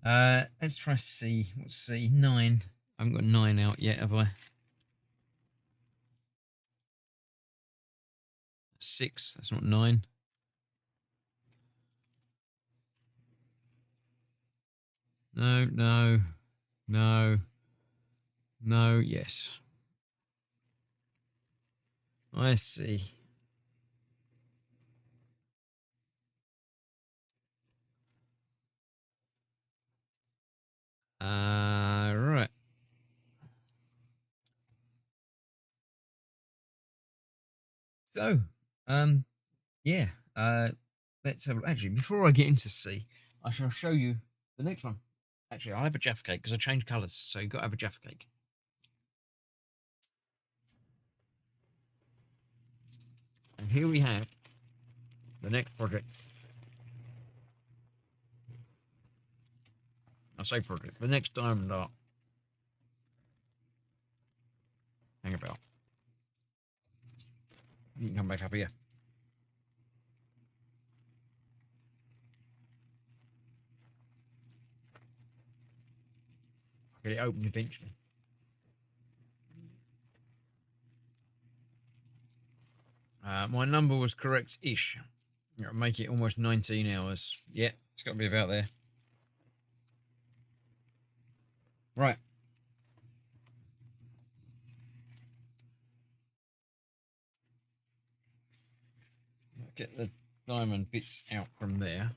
A: Let's try C. What's C? 9. I haven't got 9 out yet, have I? 6. That's not 9. No, no, no, no, yes. I see. Right. So, yeah. Let's have. Actually, before I get into C, I shall show you the next one. Actually, I'll have a Jaffa cake because I changed colours, so you've got to have a Jaffa cake. And here we have the next project. I say project, the next diamond art. Hang about. You can come back up here. I'll get it open eventually. My number was correct-ish. I'll make it almost 19 hours. Yeah, it's got to be about there. Right. Get the diamond bits out from there.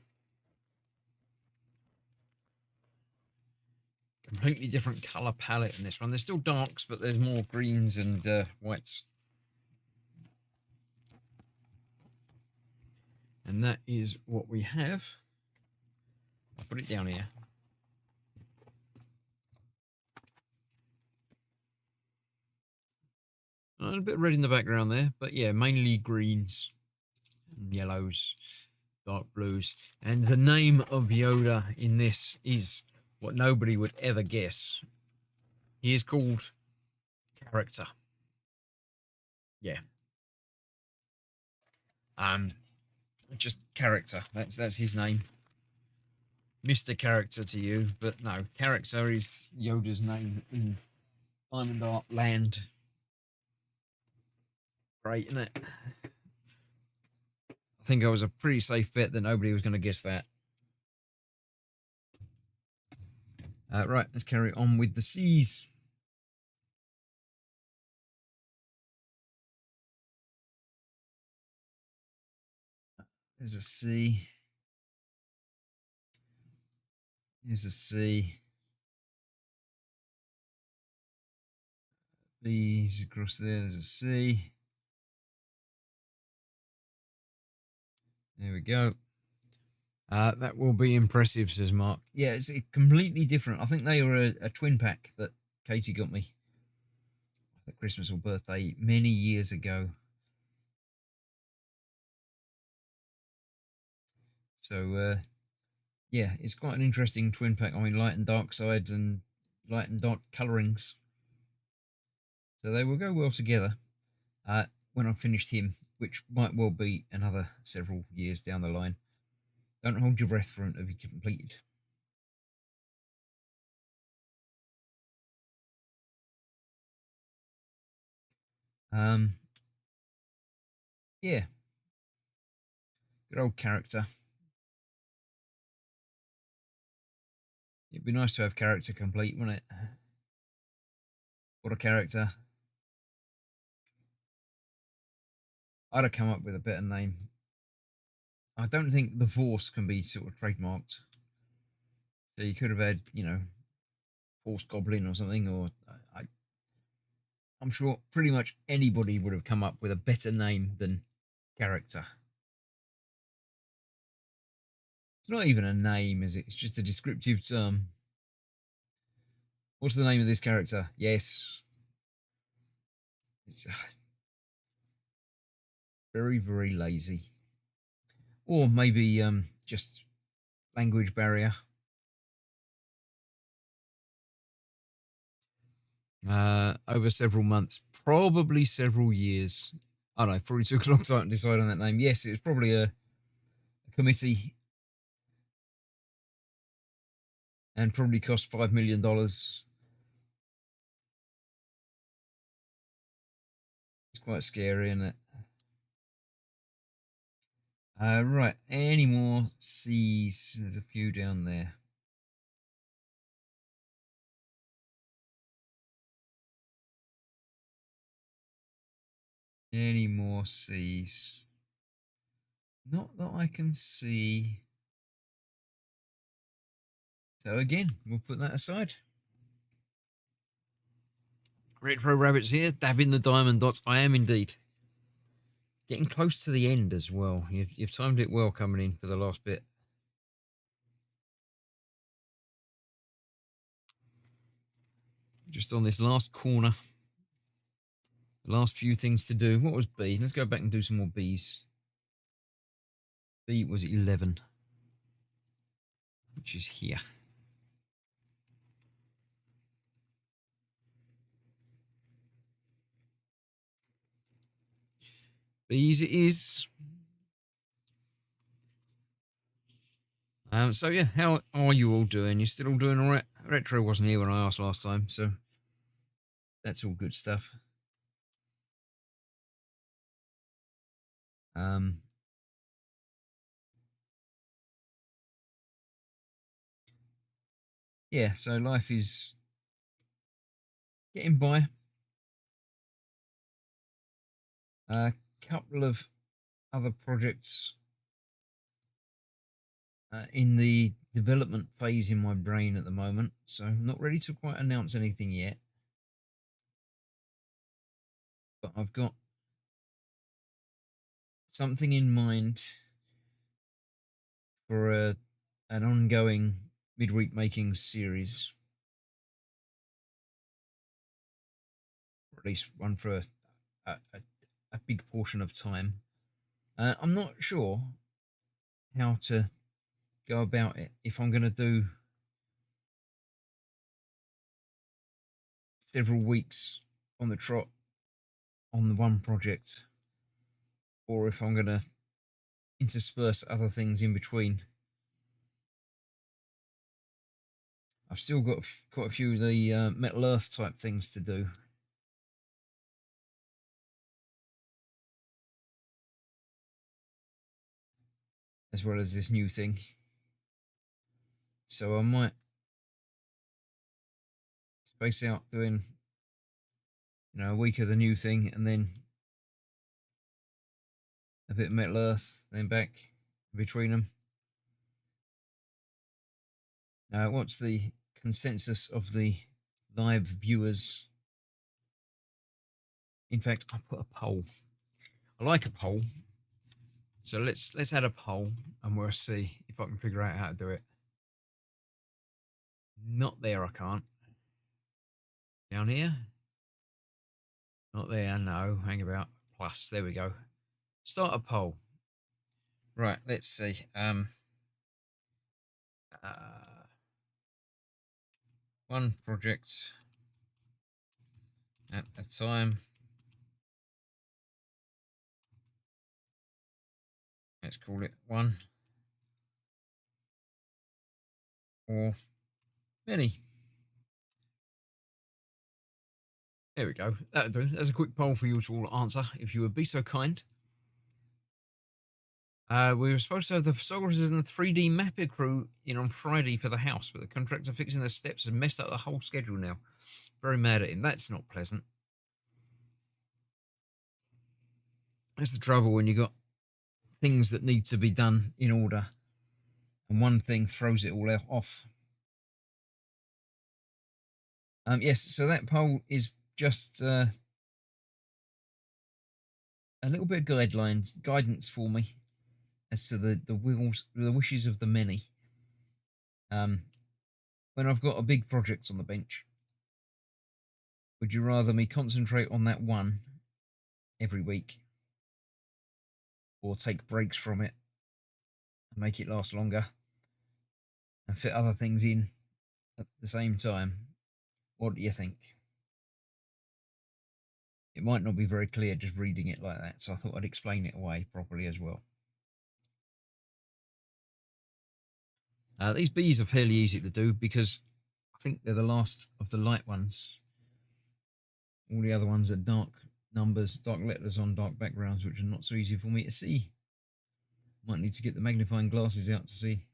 A: Completely different colour palette in this one. There's still darks, but there's more greens and whites. And that is what we have. I'll put it down here. A bit of red in the background there, but yeah, mainly greens and yellows, dark blues. And the name of Yoda in this is what nobody would ever guess. He is called Character. Yeah. Just Character. That's his name. Mr. Character to you, but no, Character is Yoda's name in Diamond Art Land. Great, isn't it? I think I was a pretty safe bet that nobody was going to guess that. Right, let's carry on with the C's. There's a C. There's a C. B's across there. There's a C. There we go. That will be impressive, says Mark. Yeah, it's completely different. I think they were a twin pack that Katie got me at Christmas or birthday many years ago. So, yeah, it's quite an interesting twin pack. I mean, light and dark sides and light and dark colorings. So they will go well together when I've finished him, which might well be another several years down the line. Don't hold your breath for him to be completed. Yeah, good old character. It'd be nice to have character complete, wouldn't it? What a character. I'd have come up with a better name. I don't think the Force can be sort of trademarked. So you could have had, Force Goblin or something, or I'm sure pretty much anybody would have come up with a better name than character. It's not even a name, is it? It's just a descriptive term. What's the name of this character? Yes. It's very, very lazy. Or maybe just language barrier. Over several months, probably several years. I don't know, probably took a long time to decide on that name. Yes, it's probably a committee and probably cost $5 million. It's quite scary, isn't it? Right, any more C's? There's a few down there. Any more C's? Not that I can see. So again, we'll put that aside. Retro Rabbits here, dabbing the diamond dots. I am indeed. Getting close to the end as well. You've timed it well coming in for the last bit. Just on this last corner. The last few things to do. What was B? Let's go back and do some more B's. B was 11, which is here. B's it is. So yeah, how are you all doing? You still all doing all right? Retro wasn't here when I asked last time, so that's all good stuff. Yeah, so life is getting by. A couple of other projects in the development phase in my brain at the moment, so I'm not ready to quite announce anything yet. But I've got something in mind for an ongoing midweek makings series, or at least one for a big portion of time. I'm not sure how to go about it. If I'm going to do several weeks on the trot on the one project, or if I'm going to intersperse other things in between. I've still got quite a few of the Metal Earth type things to do. As well as this new thing. So I might space out doing, a week of the new thing, and then a bit of Metal Earth, then back between them. What's the consensus of the live viewers? In fact, I'll put a poll. I like a poll. So let's add a poll and we'll see if I can figure out how to do it. Not there, I can't. Down here? Not there, no. Hang about. Plus, there we go. Start a poll. Right, let's see. One project at a time. Let's call it one or many. There we go. That'll do. That's a quick poll for you to all answer, if you would be so kind. We were supposed to have the photographers and the 3D mapper crew in on Friday for the house, but the contractor fixing the steps has messed up the whole schedule now. Very mad at him. That's not pleasant. That's the trouble when you got things that need to be done in order, and one thing throws it all off. Yes, so that poll is just a little bit of guidance for me as to the wishes of the many. When I've got a big project on the bench, would you rather me concentrate on that one every week, or take breaks from it and make it last longer and fit other things in at the same time? What do you think? It might not be very clear just reading it like that, so I thought I'd explain it away properly as well. These bees are fairly easy to do because I think they're the last of the light ones. All the other ones are dark numbers, dark letters on dark backgrounds, which are not so easy for me to see. Might need to get the magnifying glasses out to see.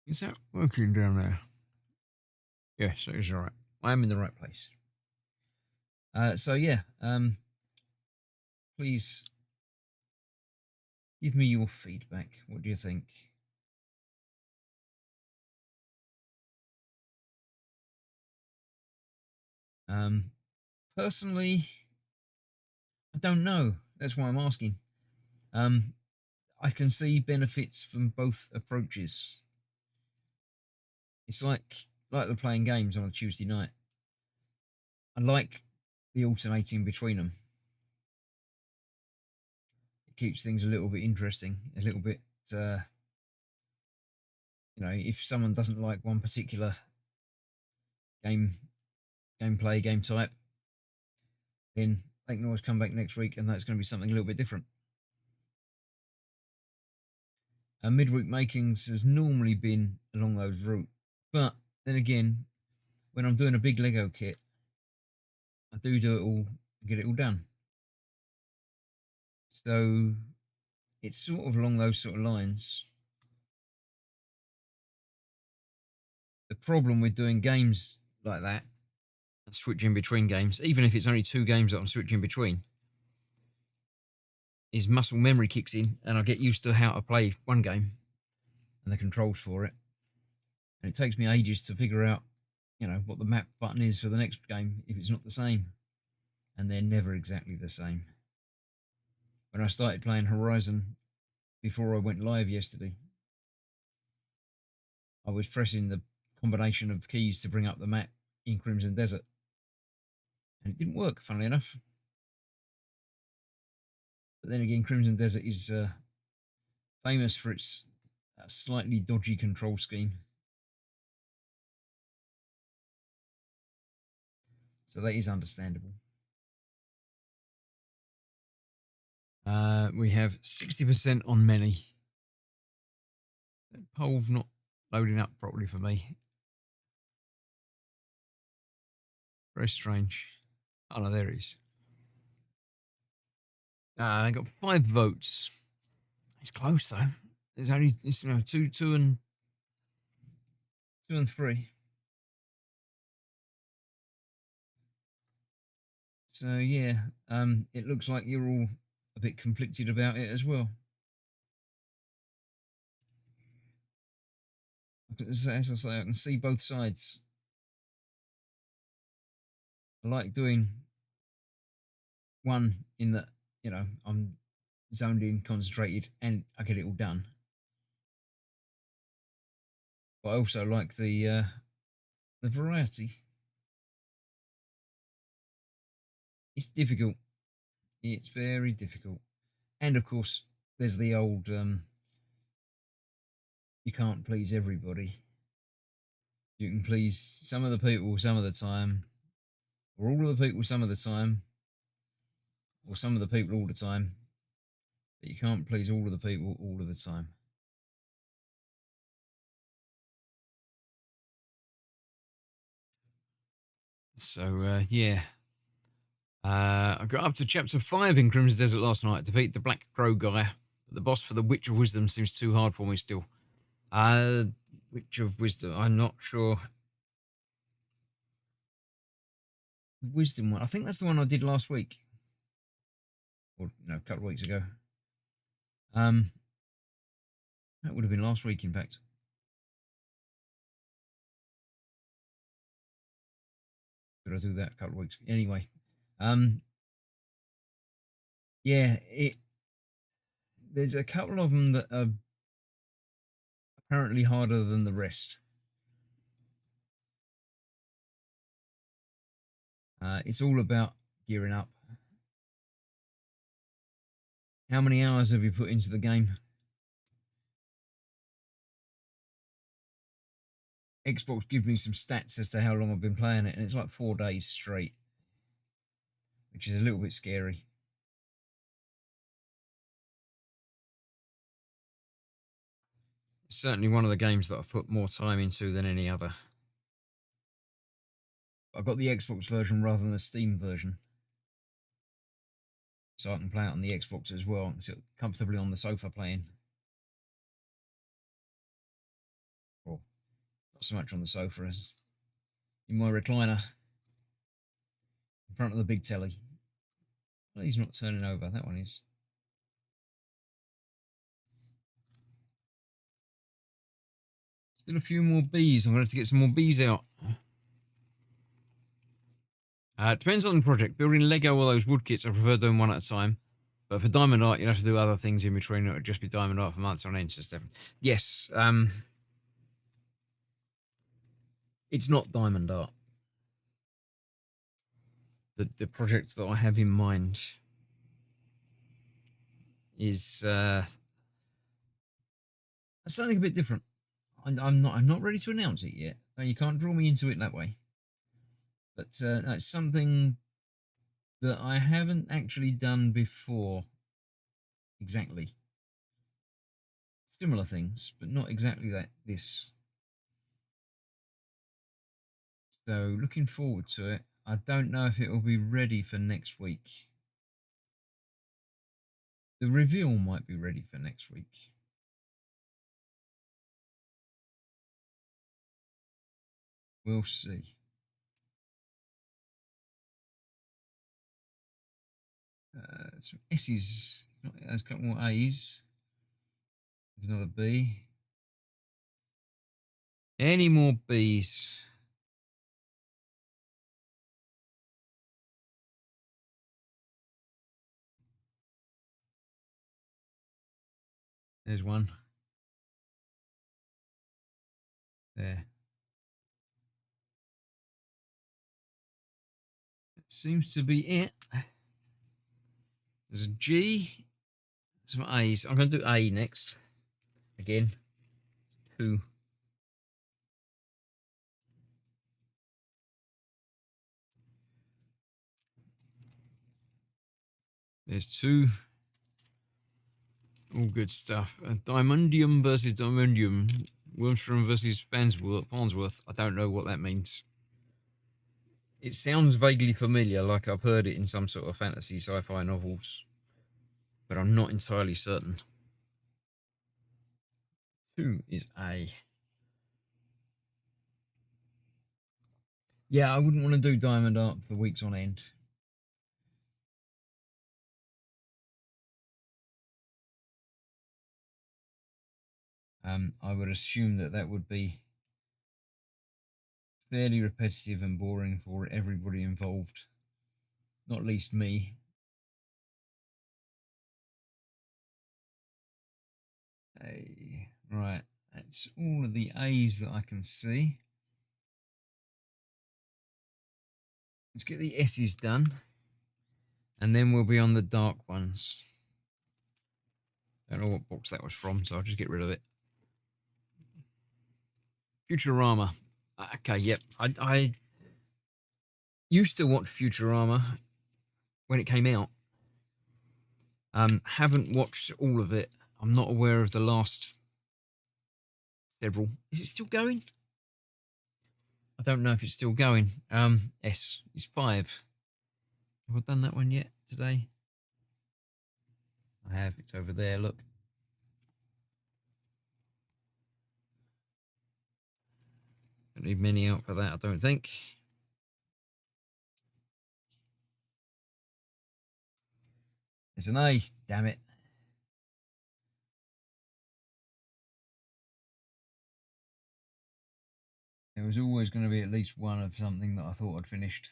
A: Is that working down there? Yes, it is all right. I am in the right place. So yeah, please give me your feedback. What do you think? Personally, I don't know. That's why I'm asking. I can see benefits from both approaches. It's like the playing games on a Tuesday night. I like the alternating between them. It keeps things a little bit interesting, a little bit, if someone doesn't like one particular gameplay, game type, then they can always come back next week and that's going to be something a little bit different. Midweek Makings has normally been along those route, but then again, when I'm doing a big Lego kit, I do it all, get it all done. So it's sort of along those sort of lines. The problem with doing games like that, switching between games, even if it's only 2 games that I'm switching between, is muscle memory kicks in and I get used to how to play one game and the controls for it. And it takes me ages to figure out, what the map button is for the next game if it's not the same. And they're never exactly the same. When I started playing Horizon before I went live yesterday, I was pressing the combination of keys to bring up the map in Crimson Desert. And it didn't work, funnily enough. But then again, Crimson Desert is famous for its slightly dodgy control scheme. So that is understandable. We have 60% on many. That poll's not loading up properly for me. Very strange. Oh no, there it is. I got 5 votes. It's close though. There's only two and three. So yeah, it looks like you're all a bit conflicted about it as well. As I say, I can see both sides. I like doing one in that, I'm zoned in, concentrated, and I get it all done. But I also like the variety. It's difficult. It's very difficult. And of course, there's the old you can't please everybody. You can please some of the people some of the time, or all of the people some of the time, or some of the people all the time. But you can't please all of the people all of the time. So, yeah. I got up to chapter 5 in Crimson Desert last night. Defeat the Black Crow guy. But the boss for the Witch of Wisdom seems too hard for me still. Witch of Wisdom. I'm not sure. The Wisdom one. I think that's the one I did last week. Or, no, a couple of weeks ago. That would have been last week, in fact. Did I do that a couple of weeks? Anyway, yeah, there's a couple of them that are apparently harder than the rest. It's all about gearing up. How many hours have you put into the game? Xbox gives me some stats as to how long I've been playing it, and it's like 4 days straight, which is a little bit scary. It's certainly one of the games that I've put more time into than any other. I've got the Xbox version rather than the Steam version, so I can play it on the Xbox as well and sit comfortably on the sofa playing. Or not so much on the sofa as in my recliner in front of the big telly. Well, he's not turning over. That one is. Still a few more bees. I'm going to have to get some more bees out. Depends on the project. Building Lego or those wood kits, I prefer doing one at a time. But for diamond art, you'd have to do other things in between. It would just be diamond art for months on end. Yes. It's not diamond art. The project that I have in mind is something a bit different. I'm not ready to announce it yet. No, you can't draw me into it that way. But no, it's something that I haven't actually done before. Exactly. Similar things, but not exactly this. So looking forward to it. I don't know if it will be ready for next week. The reveal might be ready for next week. We'll see. Some S's. There's a couple more A's. There's another B. Any more B's? There's one. There. That seems to be it. There's a G. Some A's. I'm going to do A next. Again. 2. There's 2. All good stuff. Diamondium versus Diamondium. Wormstrom versus Farnsworth. I don't know what that means. It sounds vaguely familiar, like I've heard it in some sort of fantasy sci-fi novels, but I'm not entirely certain. 2 is A. Yeah, I wouldn't want to do diamond art for weeks on end. I would assume that would be fairly repetitive and boring for everybody involved, not least me. A, right, that's all of the A's that I can see. Let's get the S's done, and then we'll be on the dark ones. Don't know what box that was from, so I'll just get rid of it. Futurama. Okay, yep. I used to watch Futurama when it came out. Haven't watched all of it. I'm not aware of the last several. Is it still going? I don't know if it's still going. S is 5. Have I done that one yet today? I have. It's over there. Look. Don't need many out for that, I don't think. It's an A. Damn it. There was always going to be at least one of something that I thought I'd finished.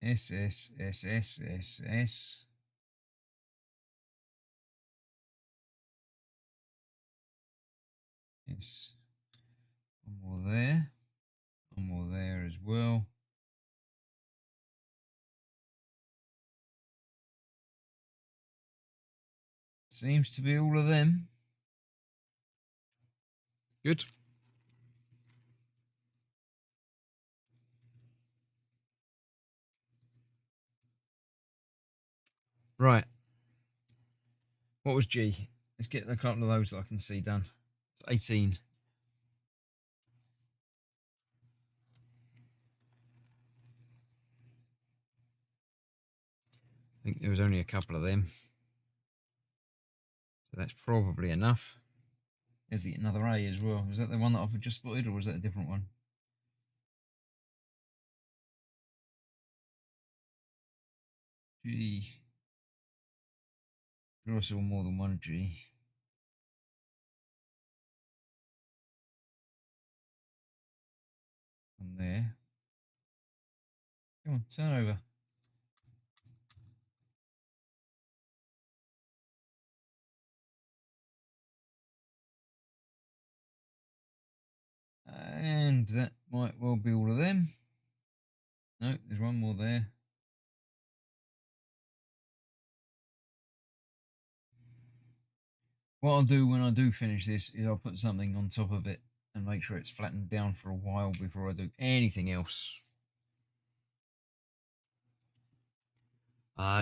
A: S, S, S, S, S, S. Yes. One more there. One more there as well. Seems to be all of them. Good. Right. What was G? Let's get a couple of those that I can see done. It's 18. I think there was only a couple of them. So that's probably enough. There's another A as well. Was that the one that I've just spotted, or was that a different one? G. There also more than one G. One there. Come on, turn over. And that might well be all of them. No, there's one more there. What I'll do when I do finish this is I'll put something on top of it and make sure it's flattened down for a while before I do anything else.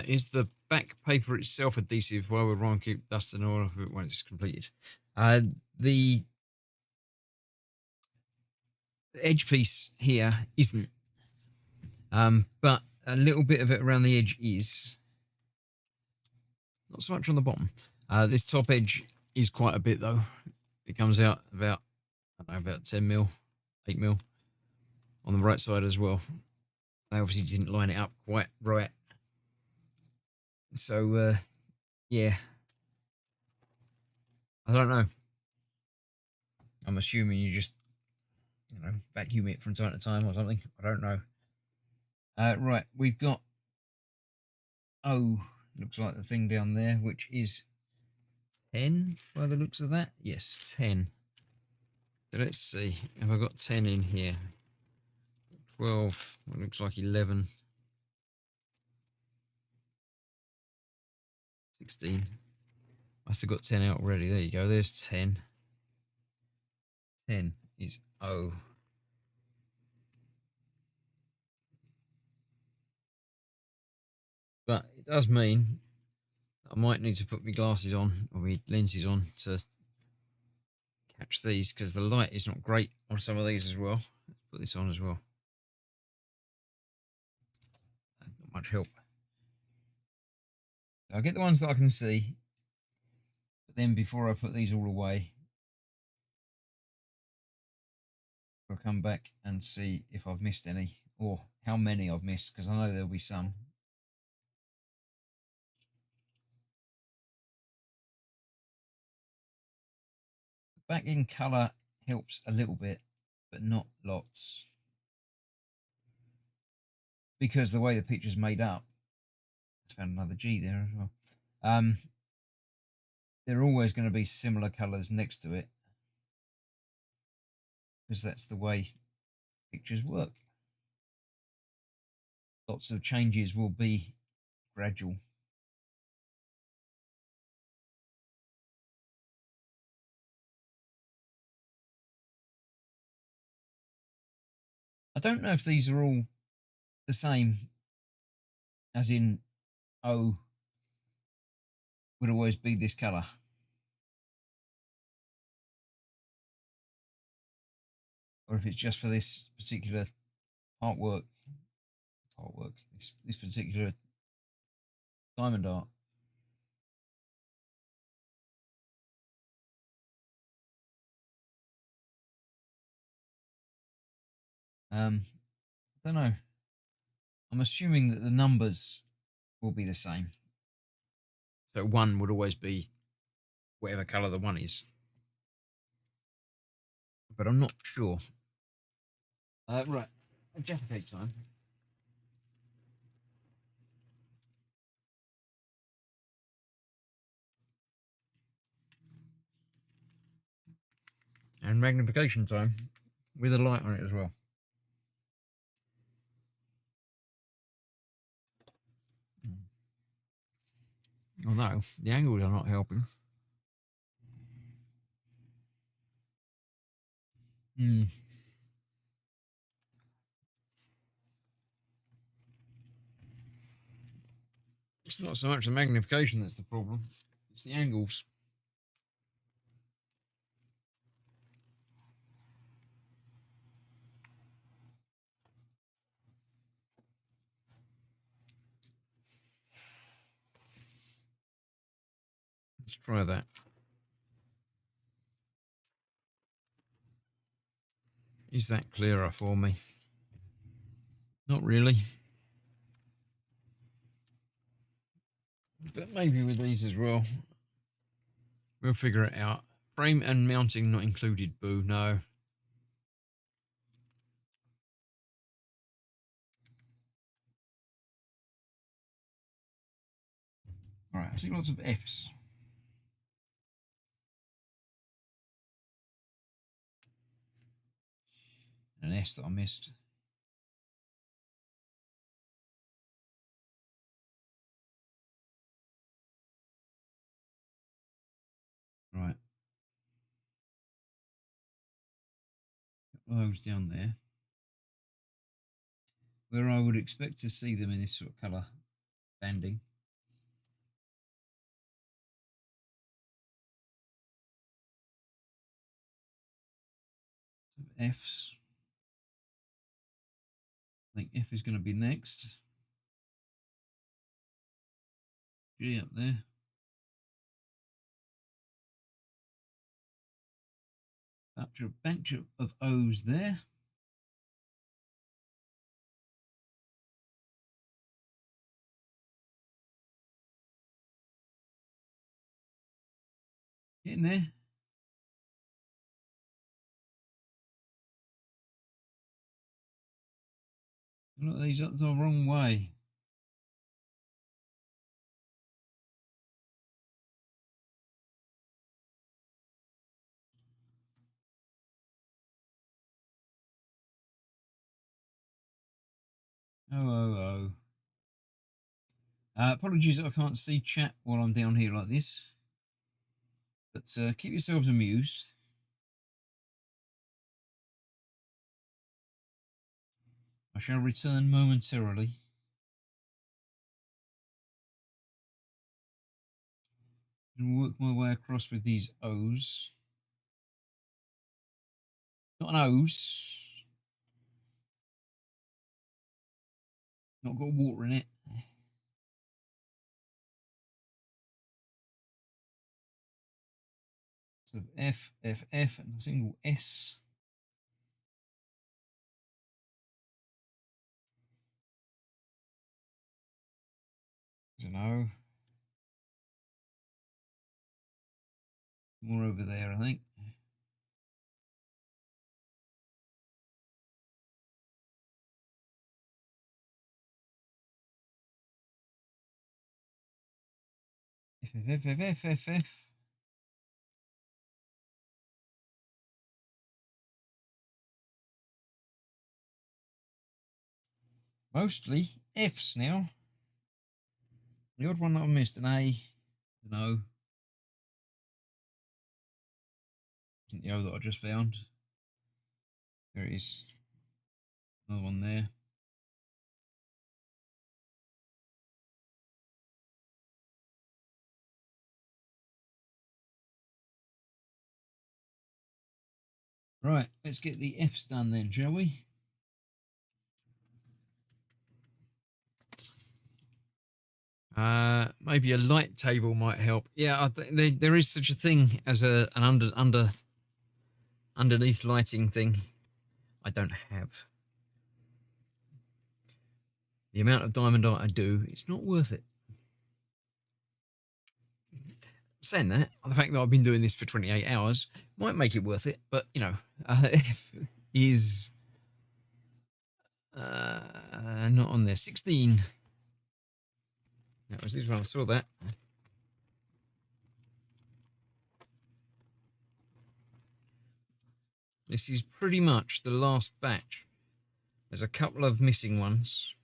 A: Is the back paper itself adhesive? Why would Ryan keep dusting all of it when it's completed? The edge piece here isn't, but a little bit of it around the edge is. Not so much on the bottom. This top edge is quite a bit though. It comes out about, I don't know, about 10 mil, 8 mil on the right side as well. They obviously didn't line it up quite right. So, yeah. I don't know. I'm assuming you just, vacuum it from time to time or something. I don't know. Right, we've got O, looks like the thing down there, which is 10 by the looks of that. Yes, 10. So let's see. Have I got 10 in here? 12. It looks like 11. 16. Must have got 10 out already. There you go. There's 10. 10 is O. But it does mean I might need to put my glasses on, or my lenses on, to catch these, because the light is not great on some of these as well. Let's put this on as well. much help. So I'll get the ones that I can see, but then before I put these all away, I'll come back and see if I've missed any or how many I've missed, because I know there'll be some. Back in colour helps a little bit, but not lots. Because the way the picture's made up, I found another G there as well. There are always going to be similar colours next to it, because that's the way pictures work. Lots of changes will be gradual. I don't know if these are all the same, as in O would always be this colour. Or if it's just for this particular artwork, this particular diamond art. I don't know. I'm assuming that the numbers will be the same. So 1 would always be whatever colour the 1 is. But I'm not sure. Right, Jaffa cake time. And magnification time with a light on it as well. Although the angles are not helping. It's not so much the magnification that's the problem, it's the angles. Let's try that. Is that clearer for me? Not really. But maybe with these as well. We'll figure it out. Frame and mounting not included, boo, no. Alright, I see lots of Fs. An S that I missed. Right. Those down there. Where I would expect to see them in this sort of colour banding. Some Fs. I think F is going to be next. G up there. After a bunch of O's there. Getting there. Look, these up the wrong way. Oh. Apologies that I can't see chat while I'm down here like this. But keep yourselves amused. I shall return momentarily. And work my way across with these O's. Not an O's. Not got water in it. of F, F, F, and a single S. There's an O. More over there, I think. F, F, F, F, F, F. Mostly F's now. The odd one that I missed, an A, an O. Isn't the O that I just found. There it is. Another one there. Right, let's get the F's done then, shall we? Maybe a light table might help. Yeah, there is such a thing as an underneath lighting thing. I don't have the amount of diamond art I do. It's not worth it. Saying that, the fact that I've been doing this for 28 hours might make it worth it. But you know, F is not on there. 16. That was this one. I saw that. This is pretty much the last batch. There's a couple of missing ones,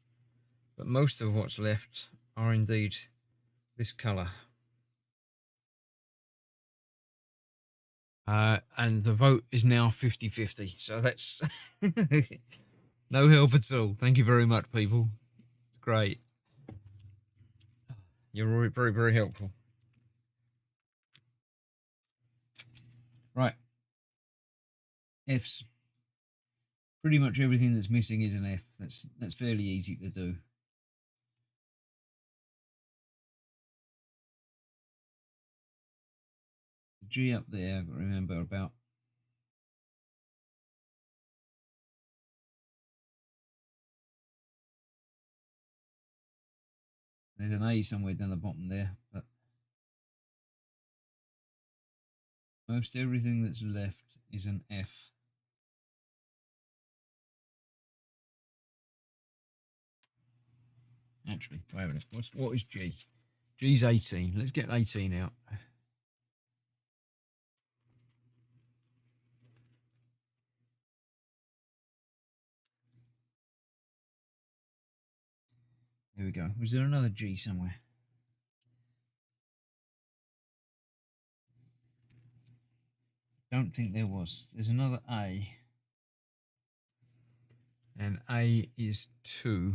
A: but most of what's left are indeed this colour. And the vote is now 50-50. So that's no help at all. Thank you very much, people. It's great. You're very, very helpful. Right. F's. Pretty much everything that's missing is an F. That's fairly easy to do. The G up there, I've got to remember about. There's an A somewhere down the bottom there, but most everything that's left is an F. Actually, wait a minute. What is G? G's 18. Let's get 18 out. There we go. Was there another G somewhere? Don't think there was. There's another A. And A is 2.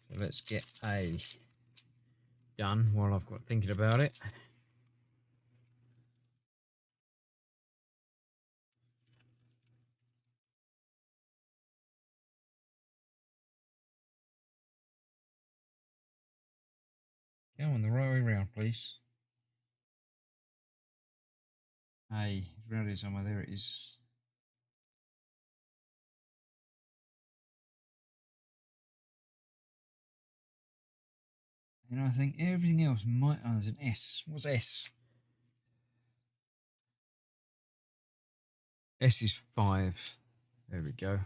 A: So let's get A done while I've got thinking about it. Go on the right way round, please. A, it's around here somewhere. There it is. And I think everything else might. Oh, there's an S. What's S? S is 5. There we go.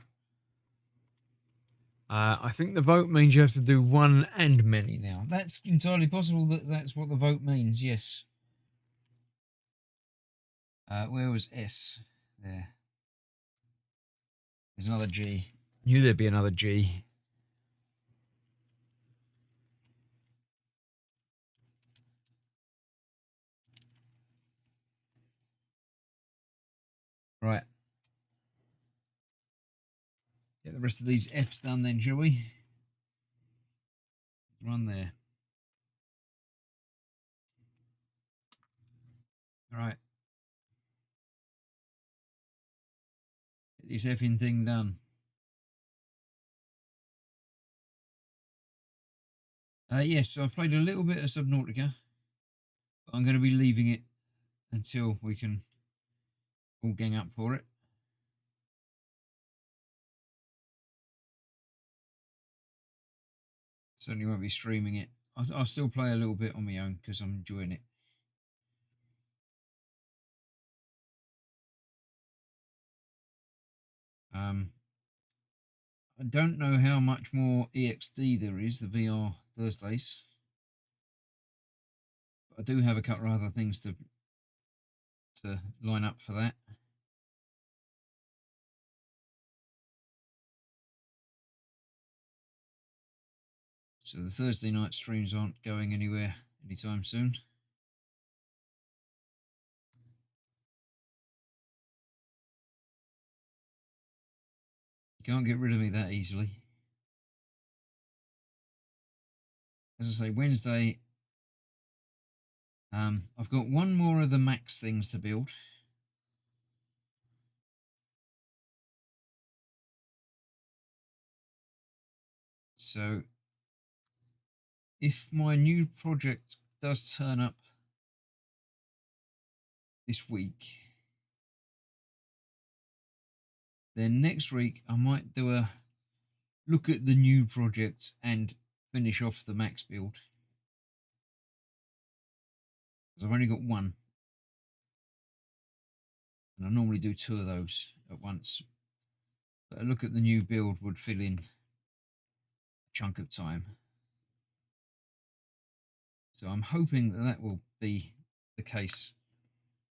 A: I think the vote means you have to do one and many now. That's entirely possible that's what the vote means, yes. Where was S? There. There's another G. Knew there'd be another G. Right. Get the rest of these F's done then, shall we? Run there. Right. Get this effing thing done. Yes, so I've played a little bit of Subnautica, but I'm going to be leaving it until we can all gang up for it. Certainly won't be streaming it. I'll still play a little bit on my own because I'm enjoying it. I don't know how much more EXD there is, the VR Thursdays. But I do have a couple of other things to line up for that. So the Thursday night streams aren't going anywhere anytime soon. You can't get rid of me that easily. As I say, Wednesday, I've got one more of the max things to build. So if my new project does turn up this week, then next week I might do a look at the new project and finish off the max build. Because I've only got one. And I normally do 2 of those at once. But a look at the new build would fill in a chunk of time. So I'm hoping that that will be the case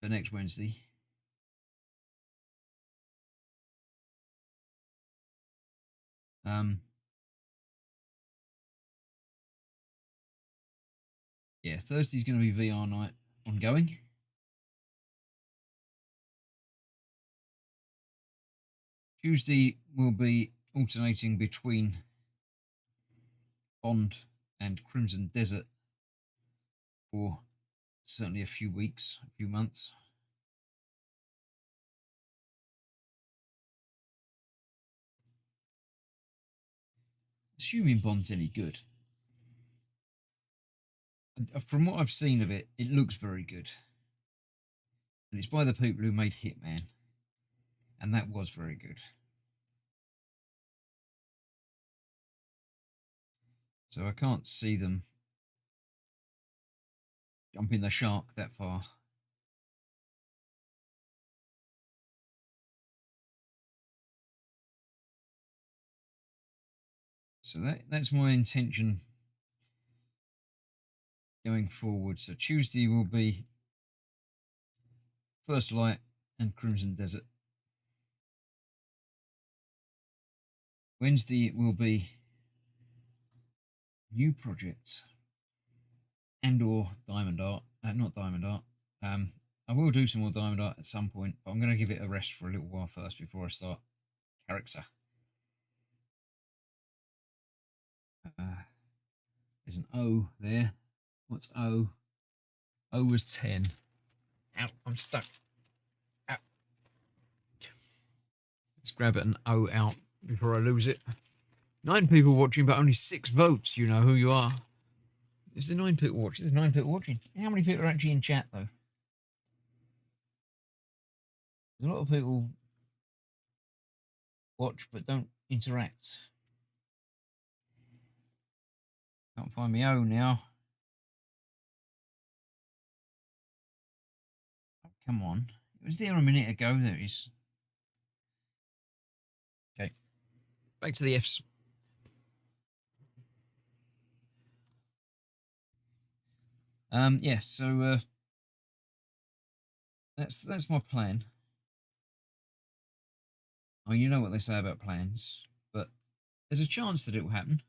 A: for next Wednesday. Yeah, Thursday's going to be VR night ongoing. Tuesday will be alternating between Bond and Crimson Desert for certainly a few weeks, a few months. Assuming Bond's any good. And from what I've seen of it, it looks very good. And it's by the people who made Hitman. And that was very good. So I can't see them jumping the shark that far. So that's my intention going forward. So Tuesday will be First Light and Crimson Desert. Wednesday will be new projects and or Diamond Art. Not Diamond Art. I will do some more Diamond Art at some point, but I'm going to give it a rest for a little while first before I start character. There's an O there. What's O? O was 10. Ow, I'm stuck. Ow. Let's grab an O out before I lose it. 9 people watching, but only 6 votes. You know who you are. Is there 9 people watching? There's 9 people watching. How many people are actually in chat, though? There's a lot of people watch but don't interact. Can't find me O now. Oh, come on. It was there a minute ago. There it is. Okay. Back to the Fs. Yes, so that's my plan. I mean, you know what they say about plans, but there's a chance that it will happen.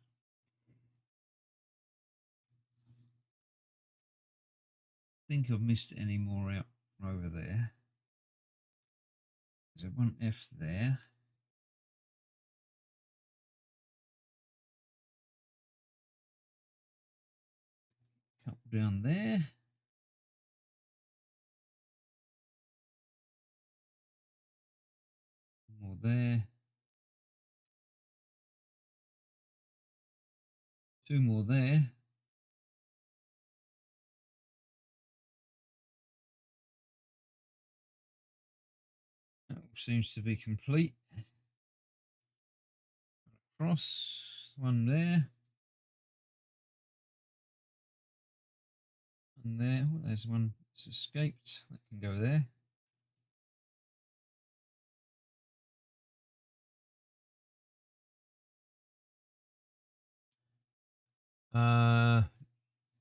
A: I think I've missed any more out over there. There's one F there. Couple down there. More there. 2 more there. seems to be complete. Cross one there. And there, oh, there's one that's escaped. That can go there.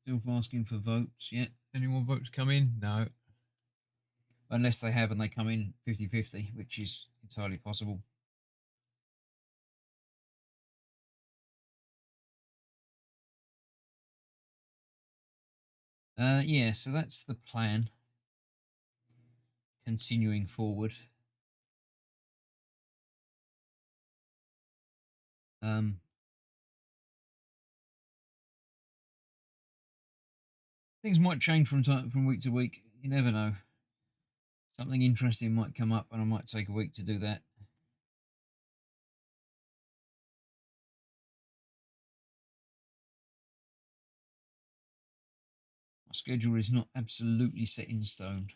A: Still asking for votes yet. Any more votes come in? No. Unless they have and they come in 50-50, which is entirely possible. Yeah, so that's the plan. Continuing forward. Things might change from week to week. You never know. Something interesting might come up, and I might take a week to do that. My schedule is not absolutely set in stone.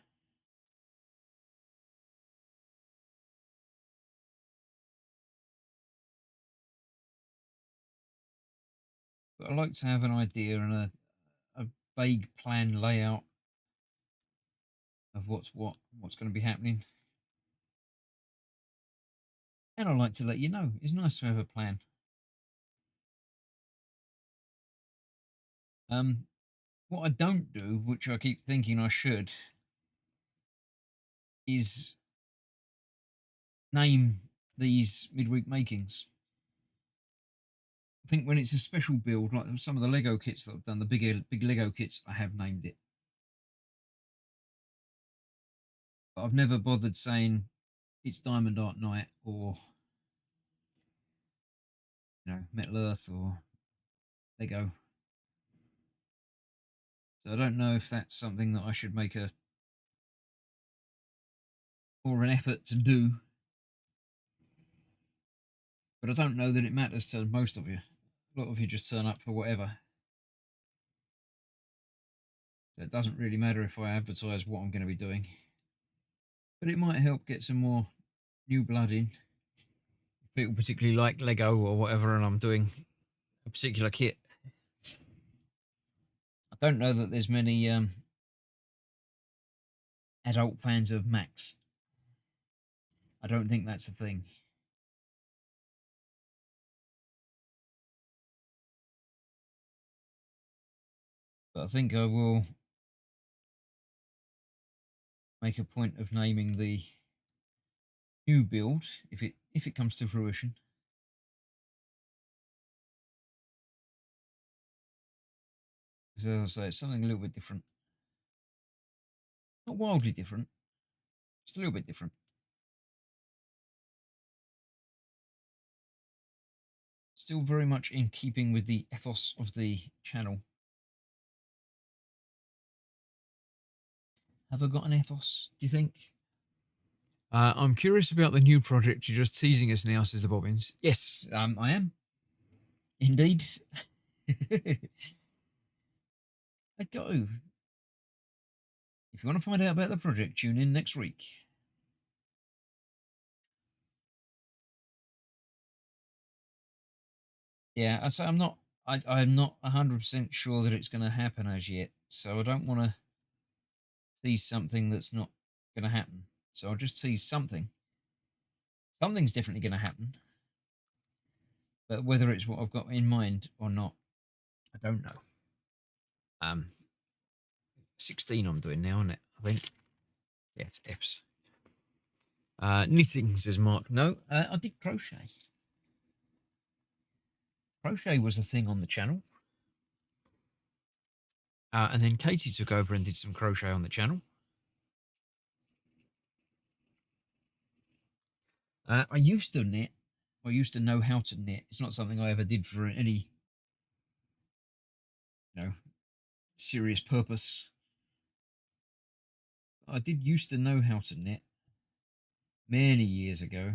A: But I like to have an idea and a vague plan layout of what's going to be happening. And I like to let you know. It's nice to have a plan. What I don't do, which I keep thinking I should, is name these midweek makings. I think when it's a special build, like some of the Lego kits that I've done, the big Lego kits, I have named it. But I've never bothered saying it's Diamond Art Night or, Metal Earth or Lego. So I don't know if that's something that I should make more an effort to do. But I don't know that it matters to most of you. A lot of you just turn up for whatever. So it doesn't really matter if I advertise what I'm going to be doing. But it might help get some more new blood in. If people particularly like Lego or whatever, and I'm doing a particular kit. I don't know that there's many adult fans of Max. I don't think that's a thing. But I think I will make a point of naming the new build if it comes to fruition. Because as I say, it's something a little bit different. Not wildly different, just a little bit different. Still very much in keeping with the ethos of the channel. Have I got an ethos, do you think? I'm curious about the new project you're just teasing us now, says the Bobbins. Yes, I am. Indeed. I go. If you want to find out about the project, tune in next week. Yeah, I say I'm not 100% sure that it's going to happen as yet, so I don't want to tease something that's not going to happen. So I'll just tease something. Something's definitely going to happen, but whether it's what I've got in mind or not, I don't know. 16 I'm doing now, isn't it? I think. Yeah, it's F's. Knitting, says Mark. No, I did crochet. Crochet was a thing on the channel. And then Katie took over and did some crochet on the channel. I used to knit. I used to know how to knit. It's not something I ever did for any, serious purpose. I did used to know how to knit many years ago.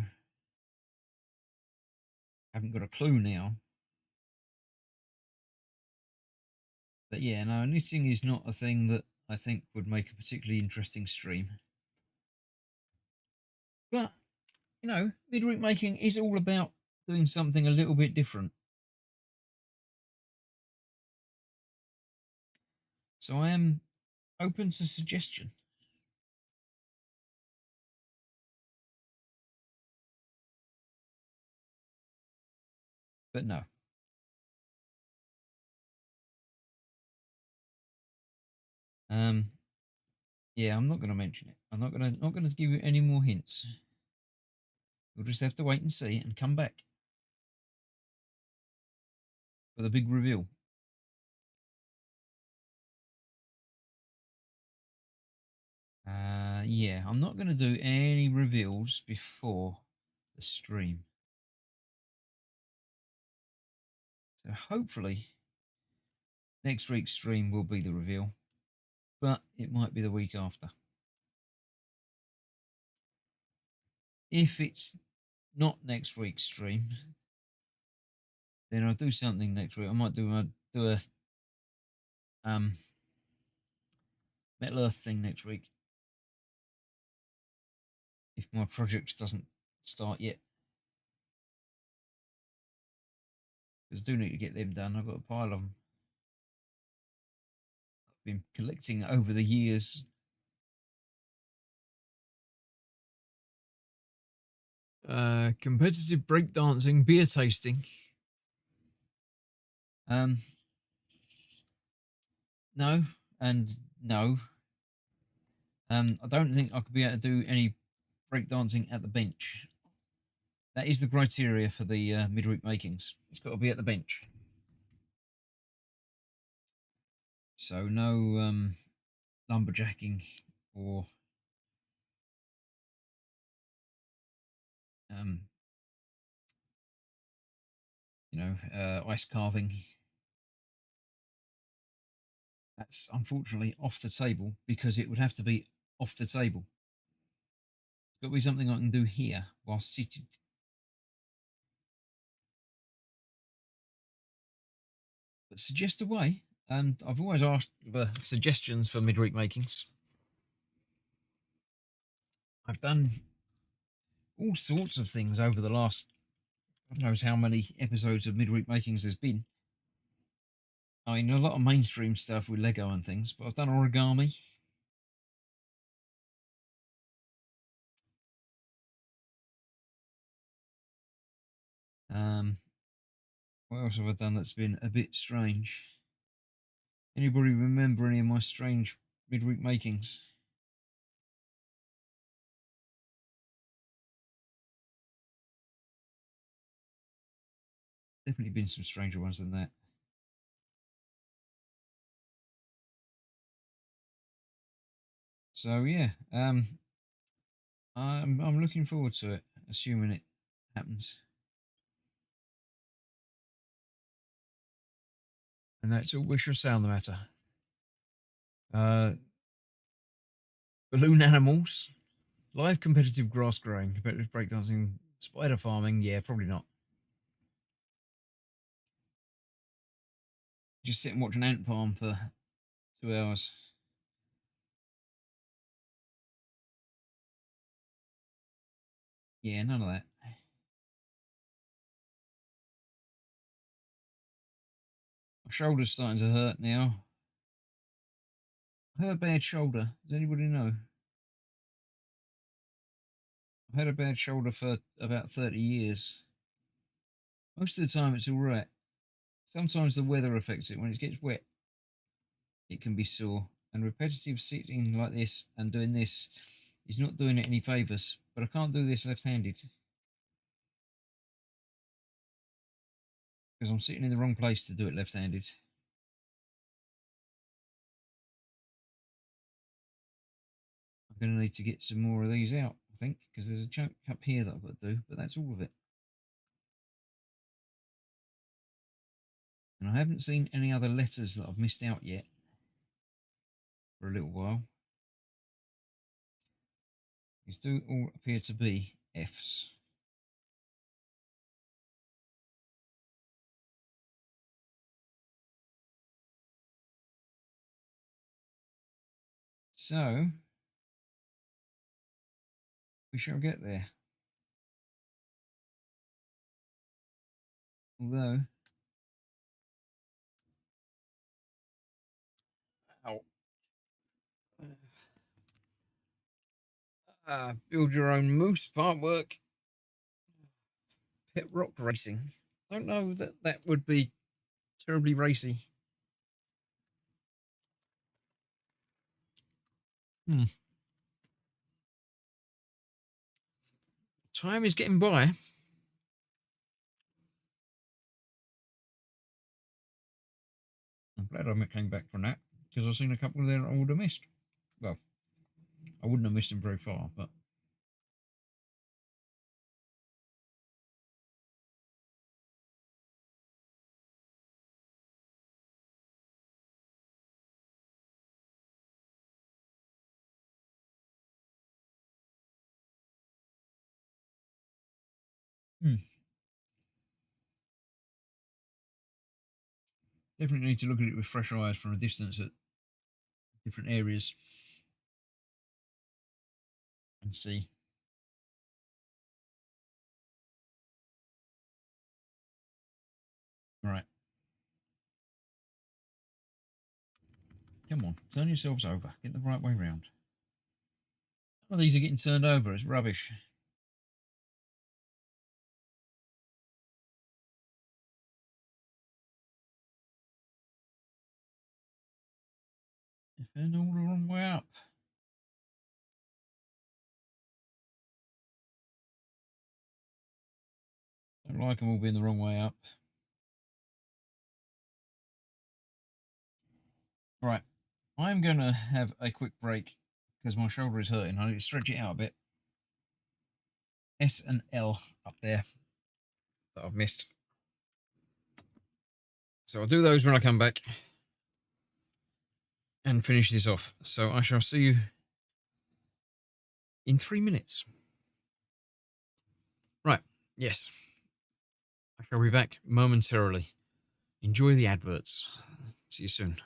A: Haven't got a clue now. But yeah, no, knitting is not a thing that I think would make a particularly interesting stream. But midweek making is all about doing something a little bit different. So I am open to suggestion. But no. Yeah, I'm not going to mention it. I'm not going to give you any more hints. You'll just have to wait and see and come back for the big reveal. Yeah, I'm not going to do any reveals before the stream. So hopefully next week's stream will be the reveal, but it might be the week after. If it's not next week's stream, then I'll do something next week. I might do a Metal Earth thing next week if my project doesn't start yet. Because I do need to get them done. I've got a pile of them I've been collecting over the years. Competitive breakdancing, beer tasting. No, and no. I don't think I could be able to do any breakdancing at the bench. That is the criteria for the midweek makings. It's got to be at the bench. So no lumberjacking or ice carving. That's unfortunately off the table because it would have to be off the table. It's got to be something I can do here while seated. But suggest a way. And I've always asked for suggestions for midweek makings. I've done all sorts of things over the last, God knows how many episodes of midweek makings there's been. I mean, a lot of mainstream stuff with Lego and things, but I've done origami. What else have I done that's been a bit strange? Anybody remember any of my strange midweek makings? Definitely been some stranger ones than that. So yeah, I'm looking forward to it, assuming it happens. And that's all we shall say on the matter. Balloon animals, live competitive grass growing, competitive breakdancing, spider farming. Yeah, probably not. Just sit and watch an ant farm for 2 hours. Yeah, none of that. My shoulder's starting to hurt now. I have a bad shoulder. Does anybody know? I've had a bad shoulder for about 30 years. Most of the time it's all right. Sometimes the weather affects it. When it gets wet, it can be sore. And repetitive sitting like this and doing this is not doing it any favours. But I can't do this left-handed because I'm sitting in the wrong place to do it left-handed. I'm going to need to get some more of these out, I think, because there's a chunk up here that I've got to do, but that's all of it. And I haven't seen any other letters that I've missed out yet for a little while. These do all appear to be Fs. So we shall get there. Although, ow. Build your own moose artwork. Pit rock racing. I don't know that that would be terribly racy. Time is getting by. I'm glad I came back from that because I've seen a couple there I would have missed. Well, I wouldn't have missed them very far, but definitely need to look at it with fresh eyes from a distance at different areas and see. Right. Come on, turn yourselves over. Get the right way round. Some of these are getting turned over. It's rubbish. If they're all the wrong way up. Don't like them all being the wrong way up. Right. I'm going to have a quick break because my shoulder is hurting. I need to stretch it out a bit. S and L up there that I've missed. So I'll do those when I come back and finish this off. So I shall see you in 3 minutes. Right. Yes. I shall be back momentarily. Enjoy the adverts. See you soon.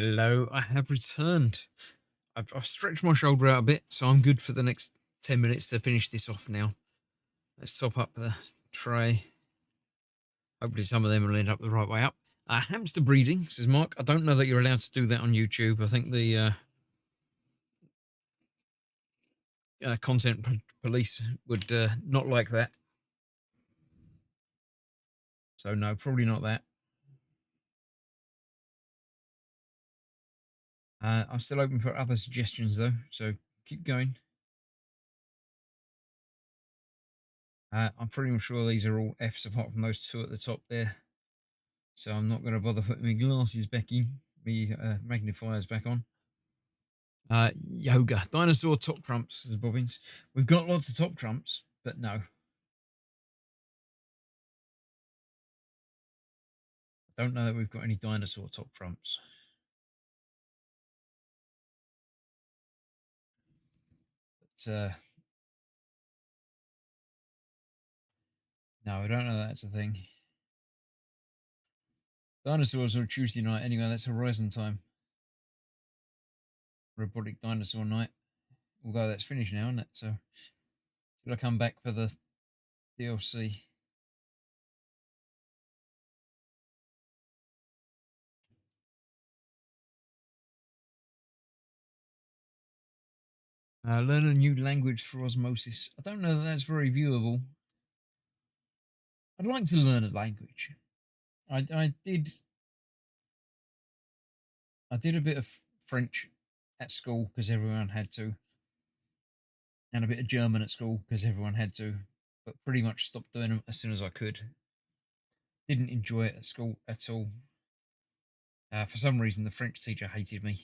A: Hello, I have returned. I've stretched my shoulder out a bit, so I'm good for the next 10 minutes to finish this off now. Let's top up the tray. Hopefully some of them will end up the right way up. Hamster breeding, says Mark. I don't know that you're allowed to do that on YouTube. I think the content police would not like that. So no, probably not that. I'm still open for other suggestions though, so keep going. I'm pretty much sure these are all Fs apart from those two at the top there. So I'm not going to bother putting my glasses back in, my magnifiers back on. Yoga. Dinosaur top trumps, says Bobbins. We've got lots of top trumps, but no. I don't know that we've got any dinosaur top trumps. But no, I don't know that's a thing. Dinosaurs are Tuesday night anyway. That's Horizon time. Robotic dinosaur night. Although that's finished now, isn't it? So till I come back for the DLC. Learn a new language for osmosis. I don't know that that's very viewable. I'd like to learn a language. I did a bit of French at school because everyone had to, and a bit of German at school because everyone had to, but pretty much stopped doing them as soon as I could. Didn't enjoy it at school at all. For some reason, the French teacher hated me,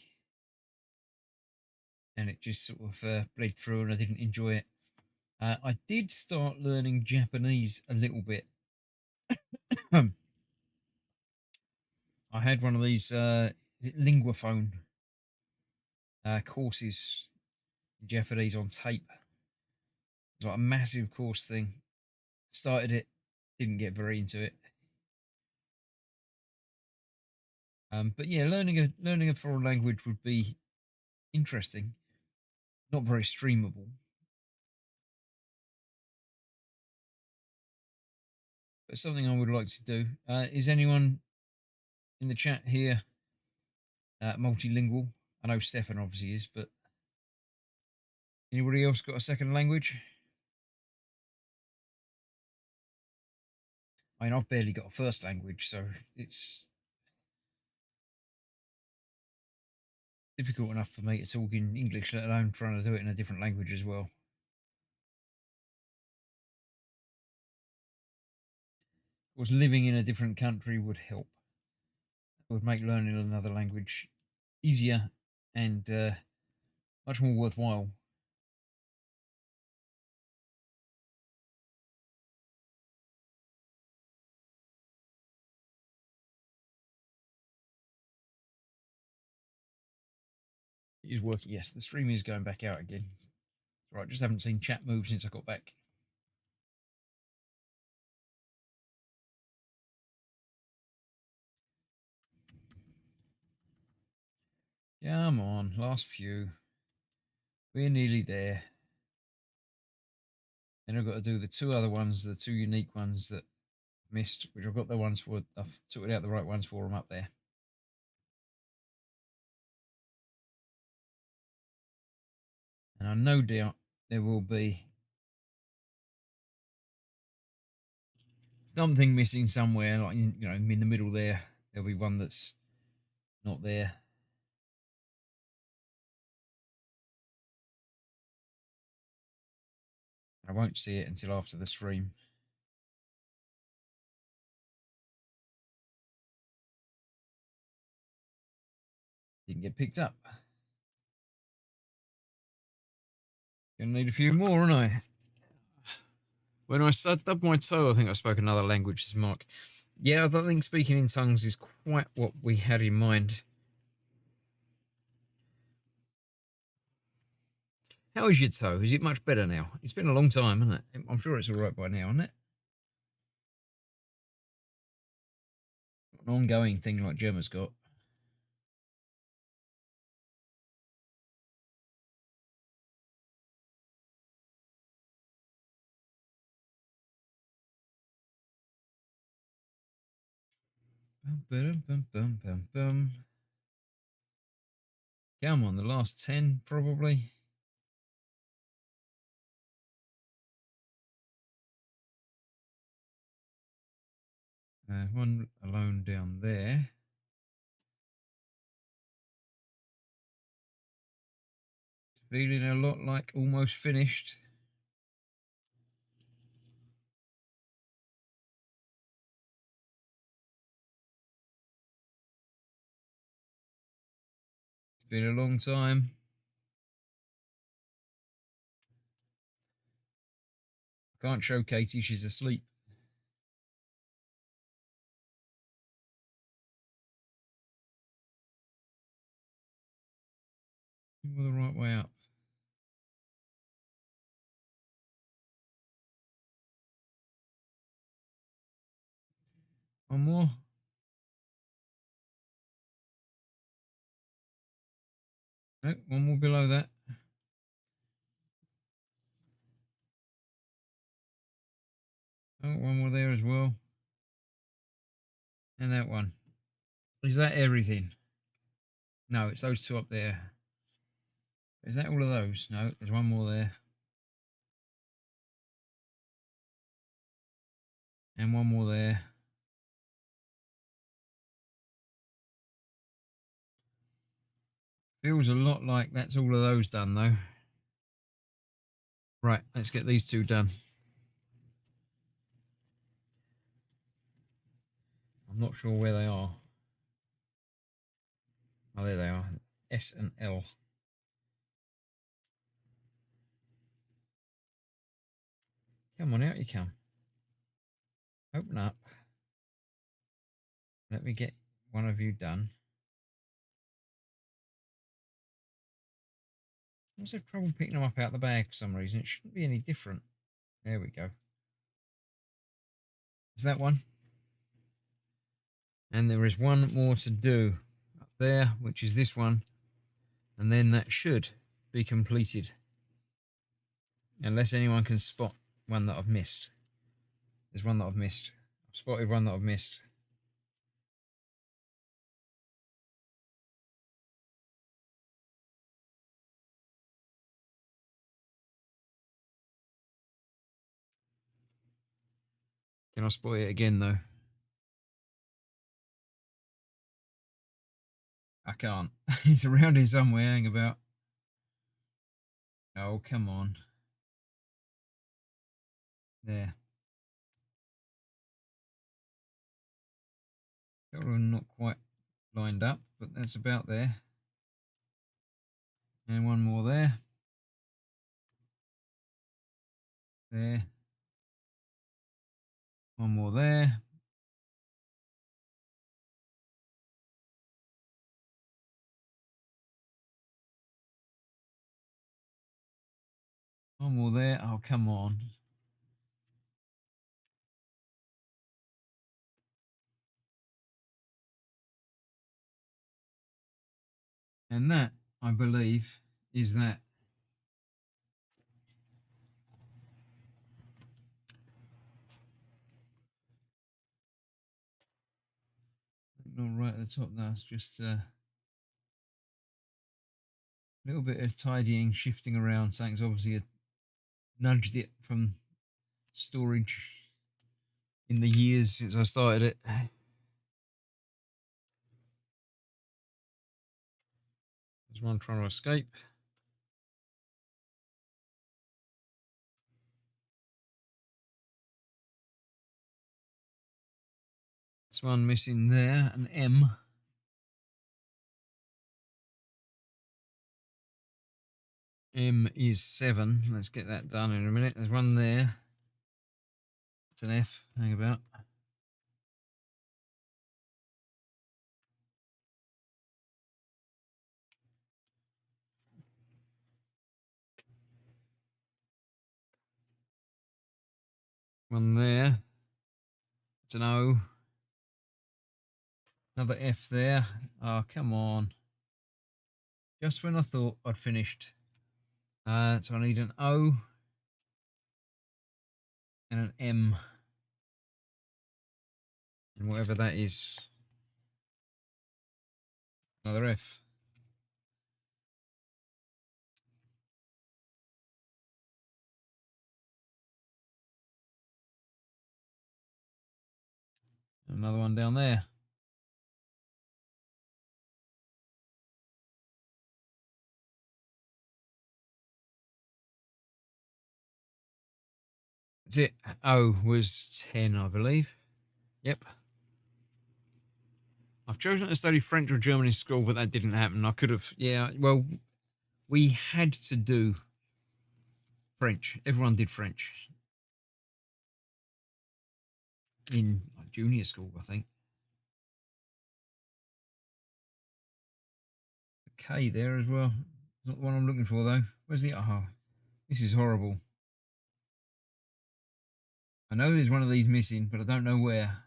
A: and it just sort of bled through, and I didn't enjoy it. I did start learning Japanese a little bit. I had one of these linguaphone courses in Japanese on tape. It was like a massive course thing. Started it, didn't get very into it. But yeah, learning a foreign language would be interesting. Not very streamable, but something I would like to do. Is anyone in the chat here multilingual? I know Stefan obviously is, but anybody else got a second language? I mean, I've barely got a first language, so it's difficult enough for me to talk in English, let alone trying to do it in a different language as well. Of course, living in a different country would help. It would make learning another language easier and much more worthwhile. It is working. Yes, the stream is going back out again. Right, just haven't seen chat move since I got back. Come on, last few. We're nearly there. Then I've got to do the two other ones, the two unique ones that missed, which I've got the ones for. I've sorted out the right ones for them up there. And I no doubt there will be something missing somewhere, like in the middle there. There'll be one that's not there. I won't see it until after the stream. Didn't get picked up. Gonna need a few more, aren't I? When I stubbed my toe, I think I spoke another language, says Mark. Yeah, I don't think speaking in tongues is quite what we had in mind. How is your toe? Is it much better now? It's been a long time, hasn't it? I'm sure it's all right by now, isn't it? An ongoing thing like Gemma's got. Bum, bum, bum, bum, bum. Come on, the last 10 probably. One alone down there. Feeling a lot like almost finished. It's been a long time. Can't show Katie, she's asleep. We're the right way up. One more. No, one more below that. Oh, one more there as well. And that one. Is that everything? No, it's those two up there. Is that all of those? No, there's one more there. And one more there. Feels a lot like that's all of those done though. Right, let's get these two done. I'm not sure where they are. Oh, there they are. S and L. Come on, out you come. Open up. Let me get one of you done. I was having trouble picking them up out the bag for some reason. It shouldn't be any different. There we go. Is that one? And there is one more to do up there, which is this one. And then that should be completed. Unless anyone can spot one that I've missed. There's one that I've missed. I've spotted one that I've missed. Can I spot it again though? I can't. It's around here somewhere, hang about. Oh, come on. There. Got one not quite lined up, but that's about there. And one more there. There. One more there. One more there. Oh, come on. And that, I believe, is that. Not right at the top now. It's just a little bit of tidying, shifting around. Something's obviously nudged it from storage in the years since I started it. There's one trying to escape. This one missing there, an M. M is 7. Let's get that done in a minute. There's one there. It's an F. Hang about. One there. It's an O. Another F there. Oh, come on. Just when I thought I'd finished. So I need an O and an M. And whatever that is. Another F. Another one down there. That's it. O was 10, I believe. Yep. I've chosen to study French or German in school, but that didn't happen. I could have, yeah, well, we had to do French. Everyone did French in junior school, I think. K there as well. It's not the one I'm looking for, though. Where's the, oh, this is horrible. I know there's one of these missing, but I don't know where.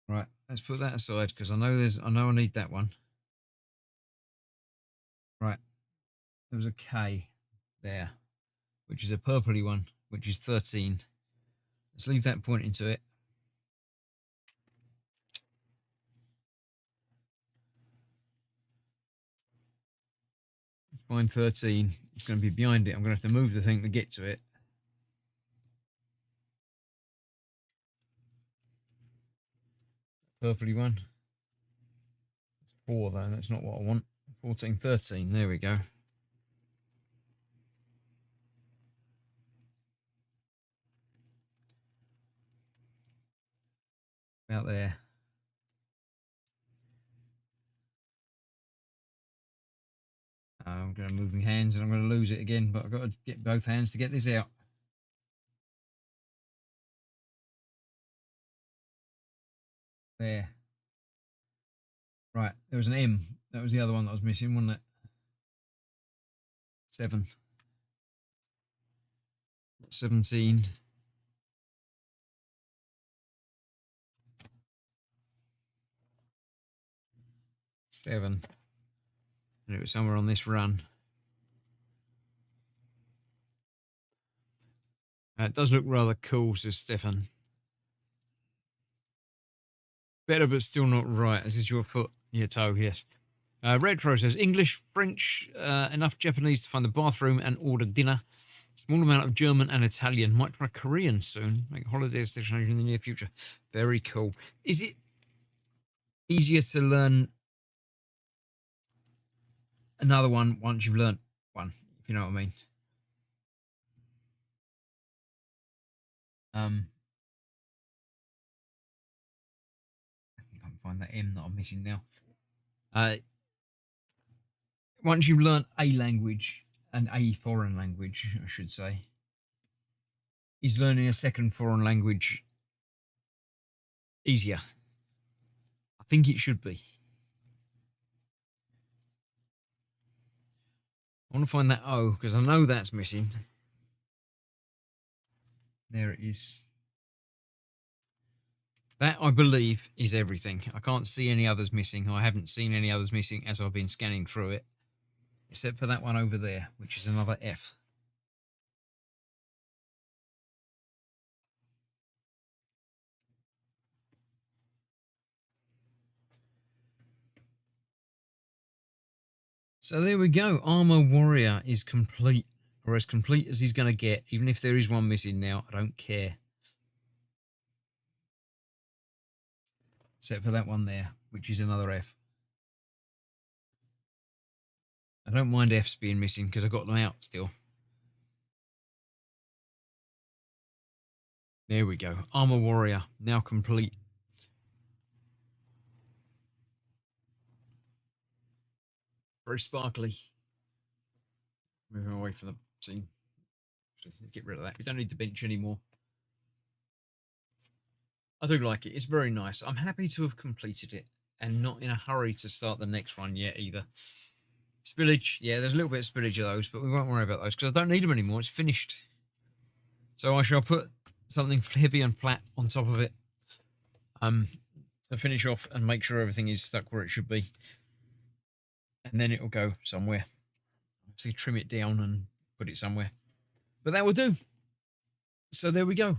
A: Right, let's put that aside because I know I need that one. Right, there was a K there, which is a purpley one, which is 13. Let's leave that pointing to it. Let's find 13. It's going to be behind it. I'm going to have to move the thing to get to it. Purpley one. It's 4 though. That's not what I want. 14, 13. There we go. Out there. I'm going to move my hands and I'm going to lose it again, but I've got to get both hands to get this out. There. Right, there was an M. That was the other one that was missing, wasn't it? 7. 17. 7. And it was somewhere on this run. It does look rather cool, says Stefan. Better, but still not right. This is your foot, your toe, yes. Retro says English, French, enough Japanese to find the bathroom and order dinner. Small amount of German and Italian. Might try Korean soon. Make a holiday destination in the near future. Very cool. Is it easier to learn another one once you've learned one, if you know what I mean? I think I can find that M that I'm missing now. Once you've learned a language, and a foreign language, I should say, is learning a second foreign language easier? I think it should be. I want to find that O because I know that's missing. There it is. That, I believe, is everything. I can't see any others missing. I haven't seen any others missing as I've been scanning through it, except for that one over there, which is another F. So there we go. Armor Warrior is complete, or as complete as he's going to get. Even if there is one missing now, I don't care. Except for that one there, which is another F. I don't mind Fs being missing because I got them out still. There we go. Armor Warrior, now complete. Very sparkly. Moving away from the scene. Get rid of that. We don't need the bench anymore. I do like it. It's very nice. I'm happy to have completed it and not in a hurry to start the next one yet either. Spillage. Yeah, there's a little bit of spillage of those, but we won't worry about those because I don't need them anymore. It's finished. So I shall put something heavy and flat on top of it to finish off and make sure everything is stuck where it should be. And then it will go somewhere. Obviously trim it down and put it somewhere. But that will do. So there we go.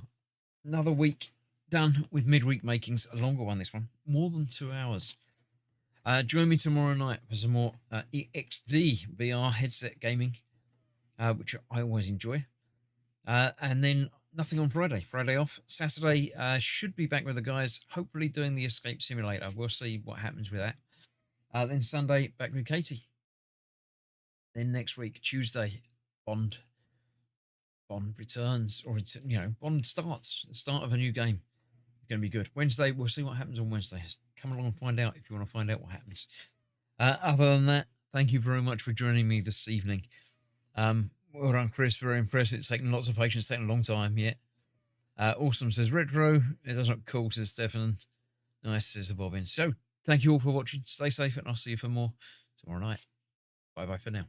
A: another week done with Midweek Makings. A longer one, this one. More than 2 hours. Join me tomorrow night for some more EXD VR headset gaming, which I always enjoy. And then nothing on Friday. Friday off. Saturday should be back with the guys, hopefully doing the Escape Simulator. We'll see what happens with that. Then Sunday, back with Katie. Then next week, Tuesday, Bond returns, or Bond starts. The start of a new game. It's going to be good. Wednesday, we'll see what happens on Wednesday. Come along and find out if you want to find out what happens. Other than that, thank you very much for joining me this evening. Well done, Chris. Very impressive. It's taken lots of patience, taken a long time yet. Awesome, says Retro. It does look cool, says Stefan. Nice, says the Bobbin. So, thank you all for watching. Stay safe, and I'll see you for more tomorrow night. Bye-bye for now.